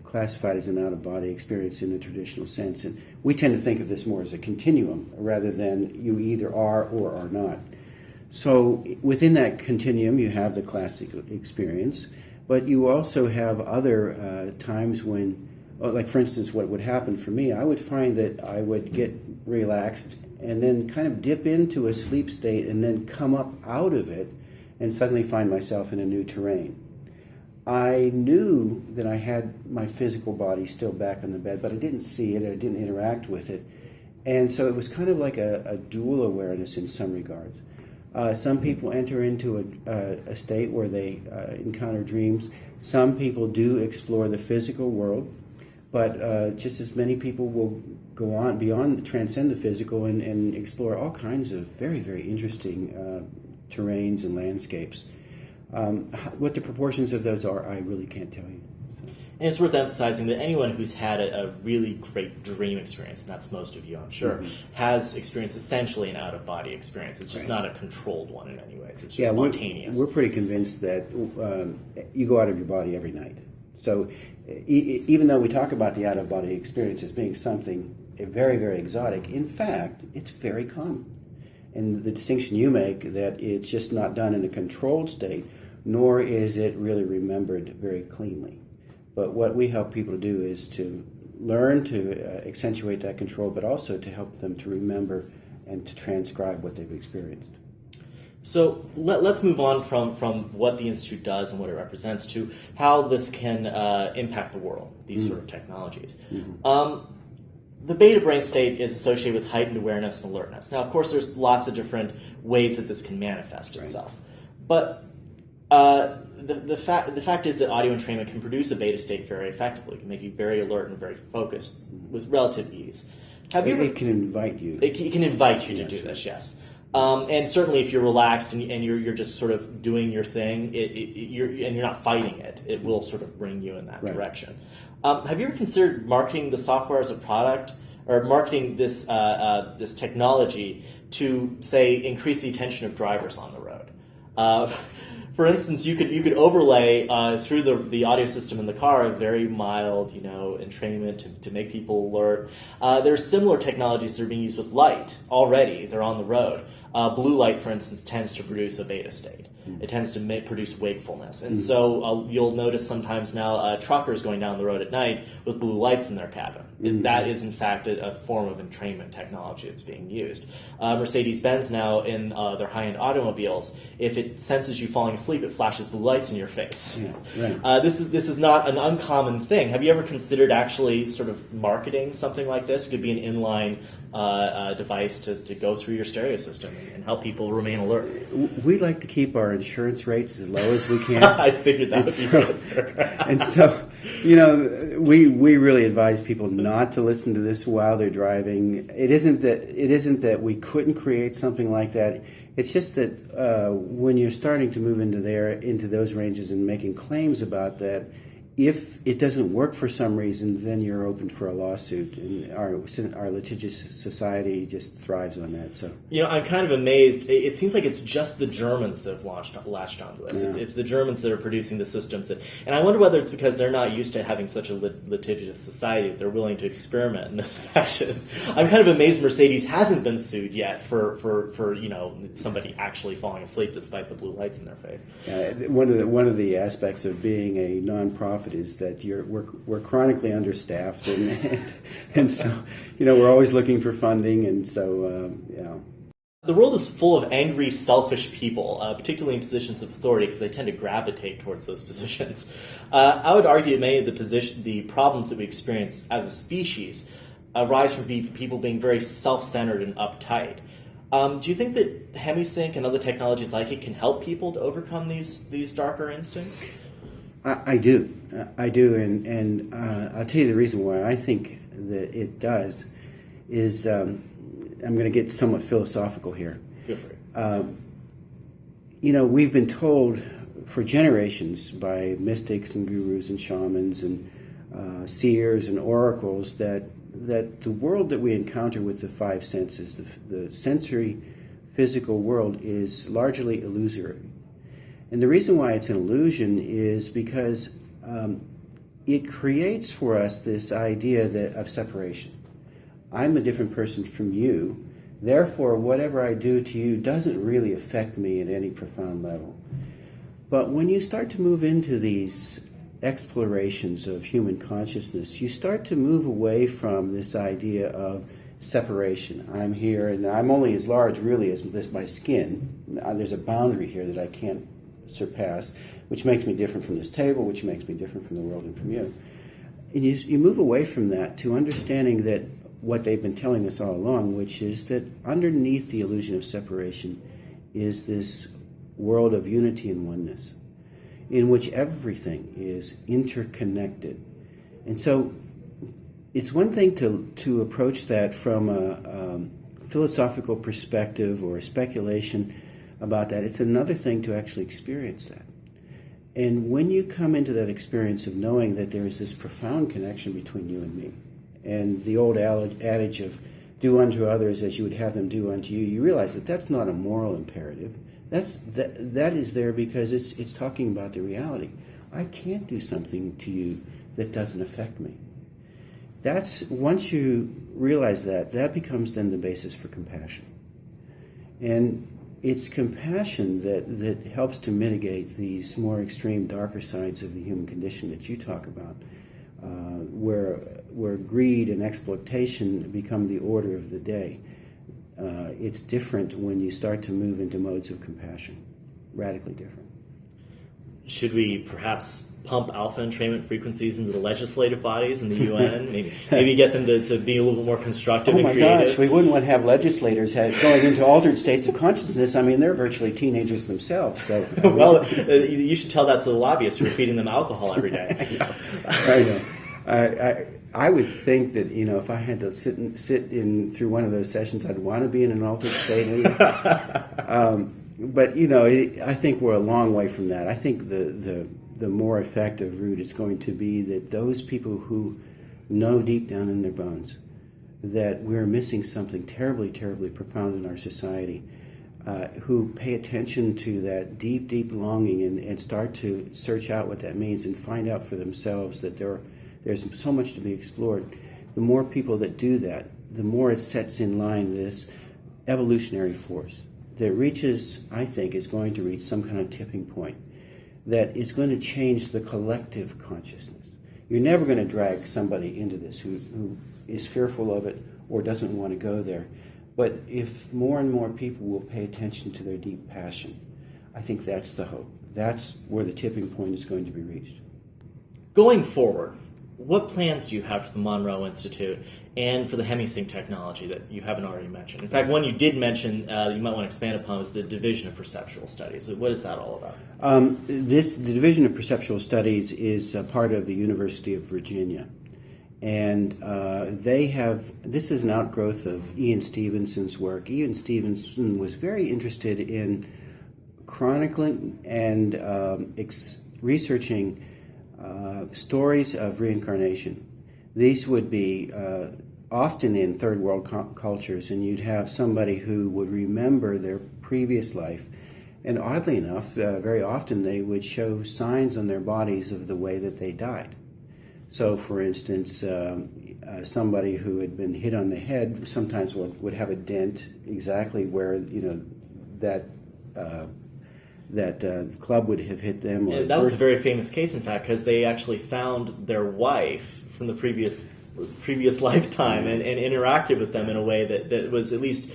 classified as an out-of-body experience in the traditional sense. And we tend to think of this more as a continuum rather than you either are or are not. So within that continuum, you have the classic experience. But you also have other times when, like for instance, what would happen for me, I would find that I would get relaxed and then kind of dip into a sleep state and then come up out of it and suddenly find myself in a new terrain. I knew that I had my physical body still back on the bed, but I didn't see it, I didn't interact with it. And so it was kind of like a dual awareness in some regards. Some people enter into a state where they encounter dreams. Some people do explore the physical world, but just as many people will go on beyond, transcend the physical and explore all kinds of very, very interesting terrains and landscapes. What the proportions of those are, I really can't tell you. And it's worth emphasizing that anyone who's had a really great dream experience, and that's most of you, I'm sure, has experienced essentially an out-of-body experience. It's just not a controlled one in any ways. It's just spontaneous. We're pretty convinced that you go out of your body every night. So even though we talk about the out-of-body experience as being something very, very exotic. In fact, it's very common. And the distinction you make that it's just not done in a controlled state, nor is it really remembered very cleanly. But what we help people to do is to learn to accentuate that control, but also to help them to remember and to transcribe what they've experienced. So let's move on from what the Institute does and what it represents to how this can impact the world, these sort of technologies. The beta brain state is associated with heightened awareness and alertness. Now, of course, there's lots of different ways that this can manifest itself. But the fact is that audio entrainment can produce a beta state very effectively. It can make you very alert and very focused with relative ease. It can invite you. It can invite you to do this, yes. And certainly if you're relaxed and you're just sort of doing your thing, you're not fighting it, it will sort of bring you in that direction. Have you ever considered marketing the software as a product, or marketing this this technology to, say, increase the attention of drivers on the road? For instance, you could overlay through the audio system in the car a very mild, entrainment to make people alert. There are similar technologies that are being used with light already. They're on the road. Blue light, for instance, tends to produce a beta state. It tends to produce wakefulness. And so you'll notice sometimes now truckers going down the road at night with blue lights in their cabin. That is, in fact, a form of entrainment technology that's being used. Mercedes-Benz now in their high-end automobiles, if it senses you falling asleep, it flashes blue lights in your face. This is not an uncommon thing. Have you ever considered actually sort of marketing something like this? It could be an inline device to go through your stereo system and help people remain alert. We like to keep our insurance rates as low as we can. I figured that would be the answer. And so, we really advise people not to listen to this while they're driving. It isn't that we couldn't create something like that. It's just that when you're starting to move into those ranges and making claims about that, if it doesn't work for some reason, then you're open for a lawsuit, and our litigious society just thrives on that. So, I'm kind of amazed. It seems like it's just the Germans that have latched onto this. Yeah. It's the Germans that are producing the systems and I wonder whether it's because they're not used to having such a litigious society that they're willing to experiment in this fashion. I'm kind of amazed Mercedes hasn't been sued yet for somebody actually falling asleep despite the blue lights in their face. One of the aspects of being a nonprofit is that we're chronically understaffed, and so we're always looking for funding, and so The world is full of angry, selfish people, particularly in positions of authority, because they tend to gravitate towards those positions. I would argue many of the problems that we experience as a species arise from people being very self-centered and uptight. Do you think that Hemisync and other technologies like it can help people to overcome these darker instincts? I do, and I'll tell you the reason why I think that it does is I'm going to get somewhat philosophical here. Feel free. We've been told for generations by mystics and gurus and shamans and seers and oracles that the world that we encounter with the five senses, the sensory physical world, is largely illusory. And the reason why it's an illusion is because it creates for us this idea of separation. I'm a different person from you, therefore whatever I do to you doesn't really affect me at any profound level. But when you start to move into these explorations of human consciousness, you start to move away from this idea of separation. I'm here and I'm only as large really as my skin. There's a boundary here that I can't surpass, which makes me different from this table, which makes me different from the world and from you. And you move away from that to understanding that what they've been telling us all along, which is that underneath the illusion of separation is this world of unity and oneness, in which everything is interconnected. And so it's one thing to approach that from a philosophical perspective or a speculation about that. It's another thing to actually experience that. And when you come into that experience of knowing that there is this profound connection between you and me, and the old adage of do unto others as you would have them do unto you, you realize that that's not a moral imperative. That is there because it's talking about the reality. I can't do something to you that doesn't affect me. That's once you realize that becomes then the basis for compassion. And it's compassion that helps to mitigate these more extreme, darker sides of the human condition that you talk about, where greed and exploitation become the order of the day. It's different when you start to move into modes of compassion, radically different. Should we perhaps pump alpha entrainment frequencies into the legislative bodies in the UN? maybe get them to be a little bit more constructive and creative? Oh my gosh, we wouldn't want to have legislators going into altered states of consciousness. I mean, they're virtually teenagers themselves. So, well, you should tell that to the lobbyists who are feeding them alcohol every day. I know. I would think that, if I had to sit in through one of those sessions, I'd want to be in an altered state. But I think we're a long way from that. I think the more effective route is going to be that those people who know deep down in their bones that we're missing something terribly, terribly profound in our society, who pay attention to that deep, deep longing and start to search out what that means and find out for themselves that there's so much to be explored. The more people that do that, the more it sets in line this evolutionary force that reaches, I think, is going to reach some kind of tipping point that is going to change the collective consciousness. You're never going to drag somebody into this who is fearful of it or doesn't want to go there. But if more and more people will pay attention to their deep passion, I think that's the hope. That's where the tipping point is going to be reached. Going forward, what plans do you have for the Monroe Institute and for the hemisync technology that you haven't already mentioned? In fact, one you did mention you might want to expand upon is the Division of Perceptual Studies. What is that all about? The Division of Perceptual Studies is a part of the University of Virginia. And this is an outgrowth of Ian Stevenson's work. Ian Stevenson was very interested in chronicling and researching stories of reincarnation. These would be often in third world cultures, and you'd have somebody who would remember their previous life, and oddly enough, very often they would show signs on their bodies of the way that they died. So, for instance, somebody who had been hit on the head sometimes would have a dent exactly where that club would have hit them. Or that was a very famous case, in fact, because they actually found their wife from the previous lifetime and interacted with them in a way that was at least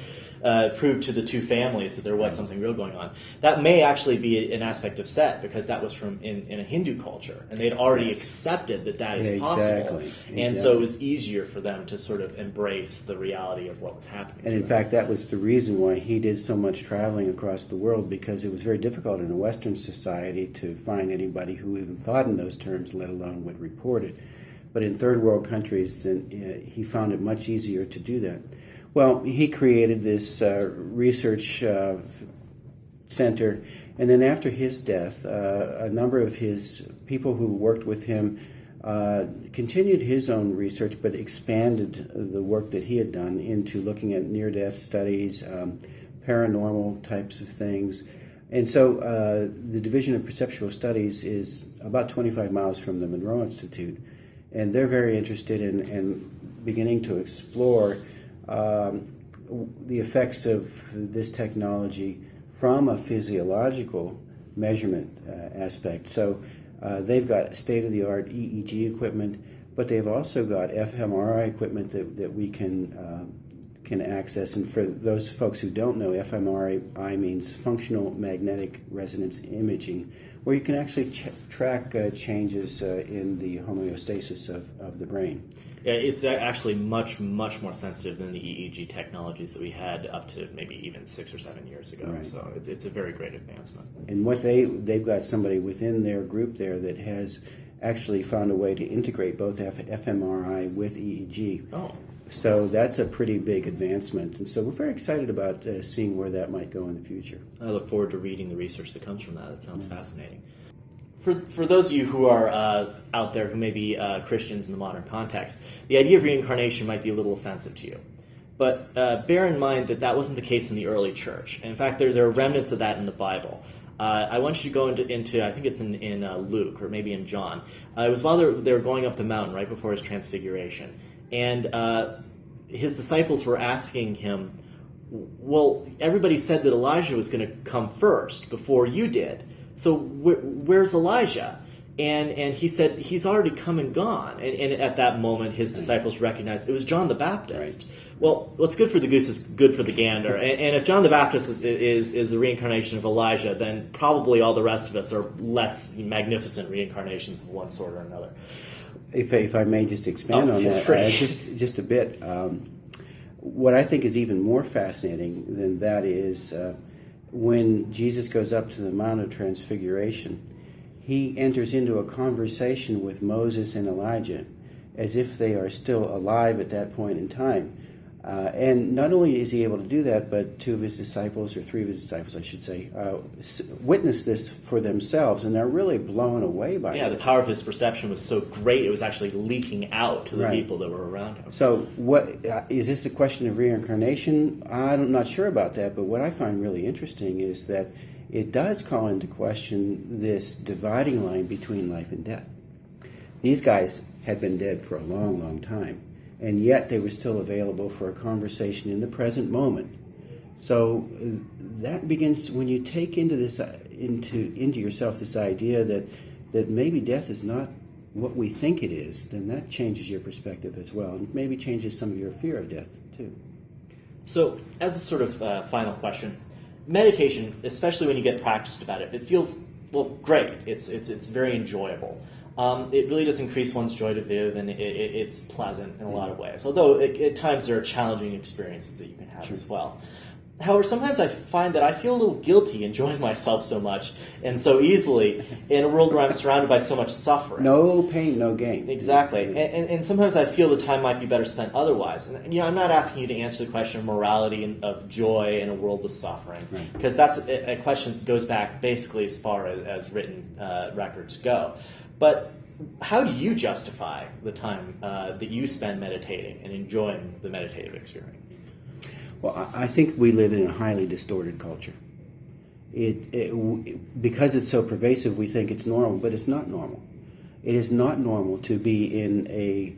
proved to the two families that there was something real going on. That may actually be an aspect of Set, because that was from in a Hindu culture, and they'd already accepted that is possible. Exactly. And so it was easier for them to sort of embrace the reality of what was happening. And in fact, that was the reason why he did so much traveling across the world, because it was very difficult in a Western society to find anybody who even thought in those terms, let alone would report it. But in third world countries, then he found it much easier to do that. Well, he created this research center, and then after his death, a number of his people who worked with him continued his own research, but expanded the work that he had done into looking at near-death studies, paranormal types of things. And so the Division of Perceptual Studies is about 25 miles from the Monroe Institute, and they're very interested in beginning to explore the effects of this technology from a physiological measurement aspect. So they've got state-of-the-art EEG equipment, but they've also got fMRI equipment that we can access. And for those folks who don't know, fMRI means functional magnetic resonance imaging, where you can actually track changes in the homeostasis of the brain. Yeah, it's actually much, much more sensitive than the EEG technologies that we had up to maybe even 6 or 7 years ago. Right. So it's a very great advancement. And what they've got somebody within their group there that has actually found a way to integrate both fMRI with EEG. Oh. So that's a pretty big advancement. And so we're very excited about seeing where that might go in the future. I look forward to reading the research that comes from that. That sounds fascinating. For those of you who are out there who may be Christians in the modern context, the idea of reincarnation might be a little offensive to you. But bear in mind that wasn't the case in the early church. In fact, there are remnants of that in the Bible. I want you to go into I think it's in Luke or maybe in John. It was while they were going up the mountain right before his transfiguration. and his disciples were asking him, well, everybody said that Elijah was going to come first before you did. So where's Elijah? And he said, he's already come and gone. And at that moment, his disciples recognized it was John the Baptist. Right. Well, what's good for the goose is good for the gander. and if John the Baptist is the reincarnation of Elijah, then probably all the rest of us are less magnificent reincarnations of one sort or another. If I may just expand on that, just a bit. What I think is even more fascinating than that is when Jesus goes up to the Mount of Transfiguration, he enters into a conversation with Moses and Elijah as if they are still alive at that point in time. And not only is he able to do that, but two of his disciples, or three of his disciples, I should say, witness this for themselves, and they're really blown away by it. Yeah, the power of his perception was so great, it was actually leaking out to the people that were around him. So what is this a question of reincarnation? I'm not sure about that, but what I find really interesting is that it does call into question this dividing line between life and death. These guys had been dead for a long, long time, and yet they were still available for a conversation in the present moment. So that begins when you take into yourself this idea that maybe death is not what we think it is, then that changes your perspective as well, and maybe changes some of your fear of death too. So, as a sort of final question, meditation, especially when you get practiced about it, it feels, well, great. It's very enjoyable. It really does increase one's joy to live, and it's pleasant in a lot of ways. Although at times there are challenging experiences that you can have as well. However, sometimes I find that I feel a little guilty enjoying myself so much and so easily in a world where I'm surrounded by so much suffering. No pain, no gain. Exactly. And sometimes I feel the time might be better spent otherwise. And I'm not asking you to answer the question of morality and of joy in a world with suffering, because that's a question that goes back basically as far as written records go. But how do you justify the time that you spend meditating and enjoying the meditative experience? Well, I think we live in a highly distorted culture. Because it's so pervasive, we think it's normal, but it's not normal. It is not normal to be in a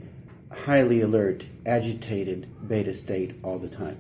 highly alert, agitated beta state all the time.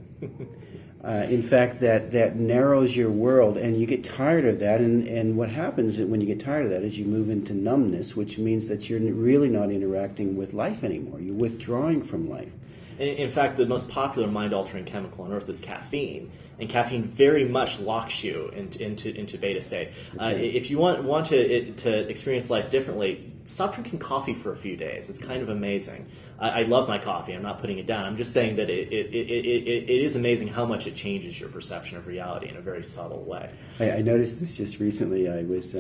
In fact, that narrows your world, and you get tired of that. And what happens when you get tired of that is you move into numbness, which means that you're really not interacting with life anymore. You're withdrawing from life. In fact, the most popular mind-altering chemical on Earth is caffeine, and caffeine very much locks you into beta state. Right. If you want to experience life differently, stop drinking coffee for a few days. It's kind of amazing. I love my coffee. I'm not putting it down. I'm just saying that it is amazing how much it changes your perception of reality in a very subtle way. I noticed this just recently. I was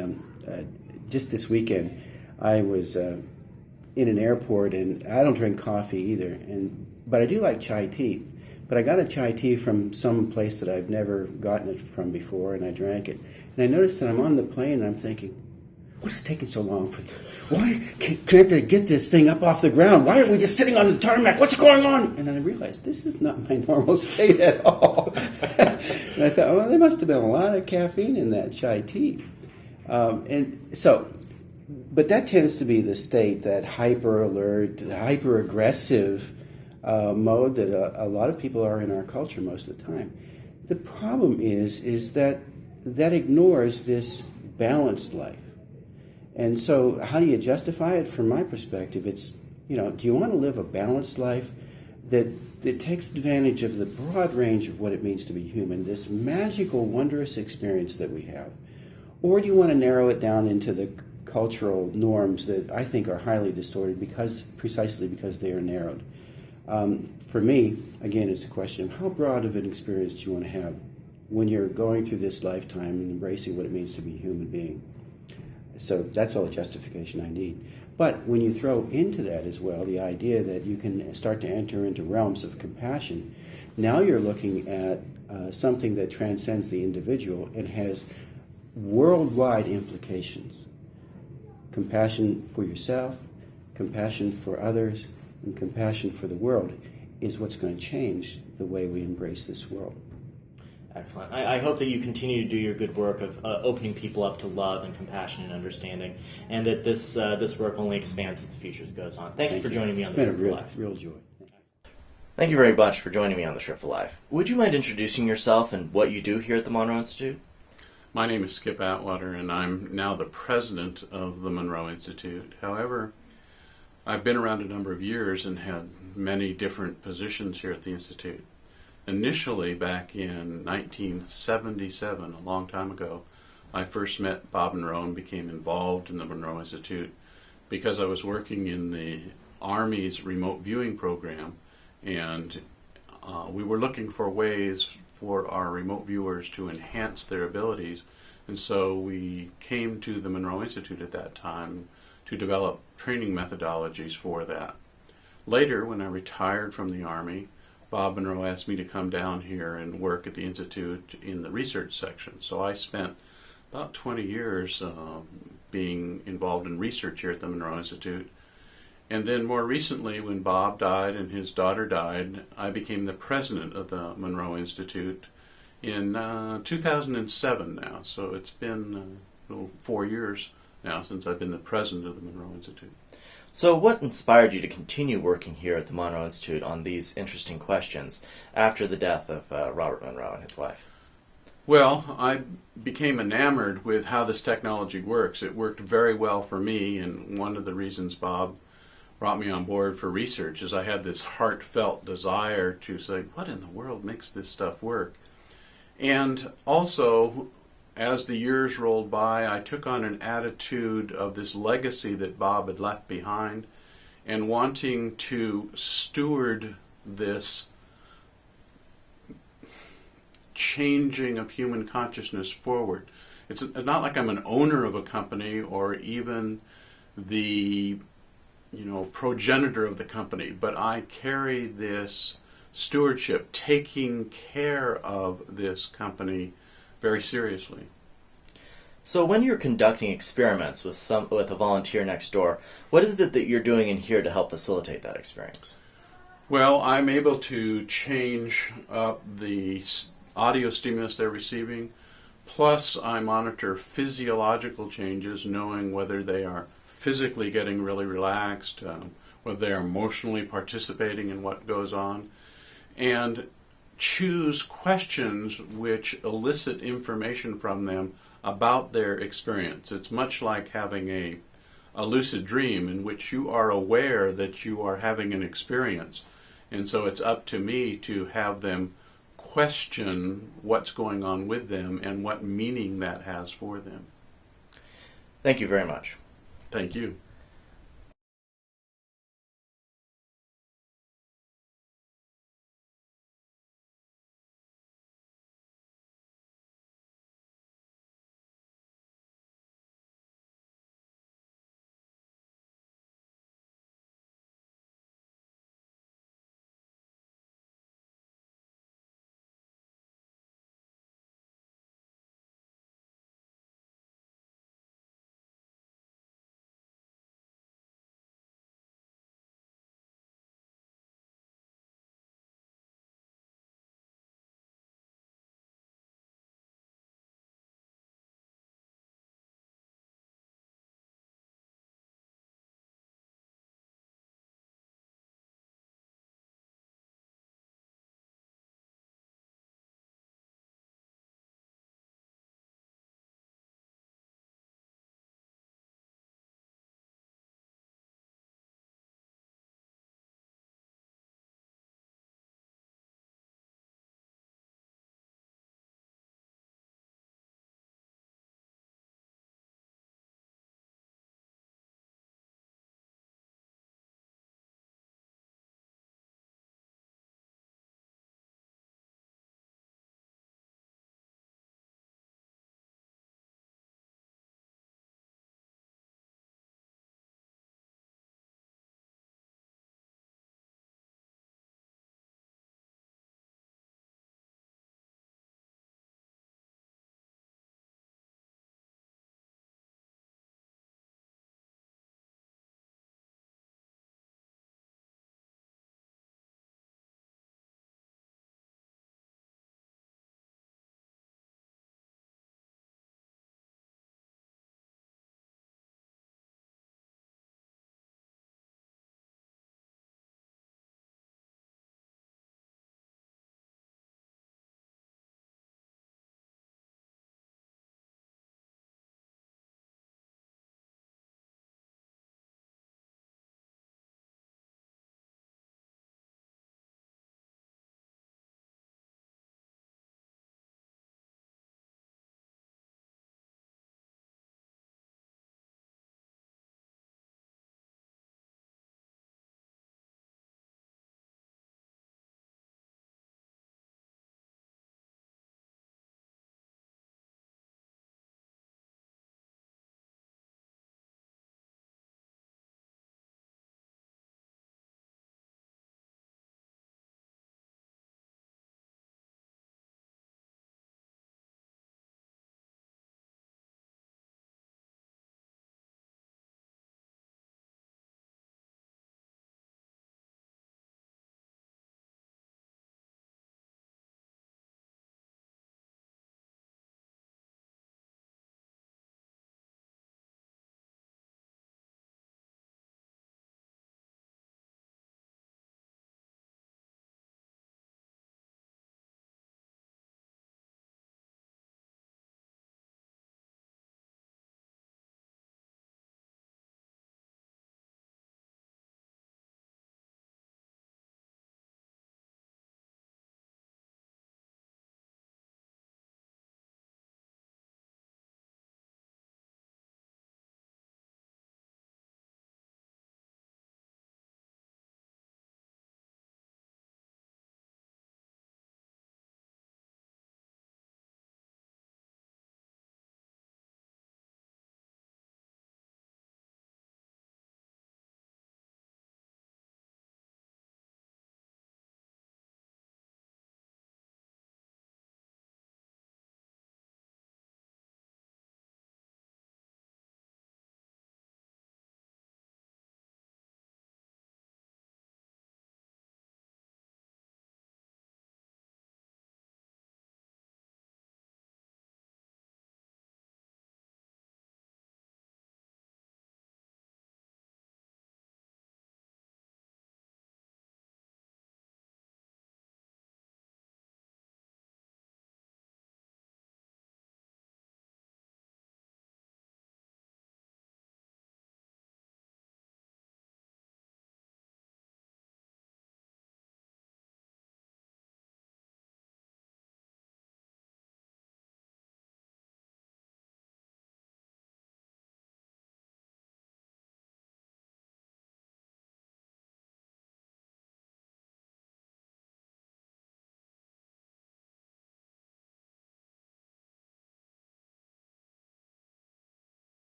just this weekend. I was in an airport, and I don't drink coffee either, but I do like chai tea. But I got a chai tea from some place that I've never gotten it from before, and I drank it. And I noticed that I'm on the plane, and I'm thinking, what's taking so long for why can't they get this thing up off the ground? Why aren't we just sitting on the tarmac? What's going on? And then I realized this is not my normal state at all. And I thought, well, there must have been a lot of caffeine in that chai tea. But that tends to be the state, that hyper alert, hyper aggressive mode that a lot of people are in our culture most of the time. The problem is that ignores this balanced life. And so how do you justify it? From my perspective, it's, do you want to live a balanced life that takes advantage of the broad range of what it means to be human, this magical, wondrous experience that we have? Or do you want to narrow it down into the cultural norms that I think are highly distorted precisely because they are narrowed? For me, again, it's a question of how broad of an experience do you want to have when you're going through this lifetime and embracing what it means to be a human being. So that's all the justification I need. But when you throw into that as well the idea that you can start to enter into realms of compassion, now you're looking at something that transcends the individual and has worldwide implications. Compassion for yourself, compassion for others, and compassion for the world is what's going to change the way we embrace this world. Excellent. I hope that you continue to do your good work of opening people up to love and compassion and understanding, and that this work only expands as the future goes on. Thank you for joining me on the Trip for Life. Real joy. Thank you very much for joining me on the Shrift for Life. Would you mind introducing yourself and what you do here at the Monroe Institute? My name is Skip Atwater, and I'm now the president of the Monroe Institute. However, I've been around a number of years and had many different positions here at the Institute. Initially, back in 1977, a long time ago, I first met Bob Monroe and became involved in the Monroe Institute because I was working in the Army's remote viewing program, and we were looking for ways for our remote viewers to enhance their abilities, and so we came to the Monroe Institute at that time to develop training methodologies for that. Later, when I retired from the Army, Bob Monroe asked me to come down here and work at the Institute in the research section. So I spent about 20 years being involved in research here at the Monroe Institute. And then more recently, when Bob died and his daughter died, I became the president of the Monroe Institute in 2007 now. So it's been 4 years now since I've been the president of the Monroe Institute. So what inspired you to continue working here at the Monroe Institute on these interesting questions after the death of Robert Monroe and his wife? Well, I became enamored with how this technology works. It worked very well for me, and one of the reasons Bob brought me on board for research is I had this heartfelt desire to say, what in the world makes this stuff work? And also, as the years rolled by, I took on an attitude of this legacy that Bob had left behind and wanting to steward this changing of human consciousness forward. It's not like I'm an owner of a company or even the progenitor of the company, but I carry this stewardship, taking care of this company very seriously. So when you're conducting experiments with a volunteer next door, what is it that you're doing in here to help facilitate that experience? Well, I'm able to change up the audio stimulus they're receiving, plus I monitor physiological changes, knowing whether they are physically getting really relaxed, whether they are emotionally participating in what goes on, and choose questions which elicit information from them about their experience. It's much like having a lucid dream in which you are aware that you are having an experience. And so it's up to me to have them question what's going on with them and what meaning that has for them. Thank you very much. Thank you.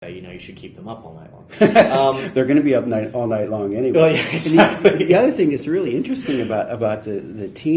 you should keep them up all night long. They're going to be up all night long anyway. Well, yeah, exactly. The other thing that's really interesting about the teen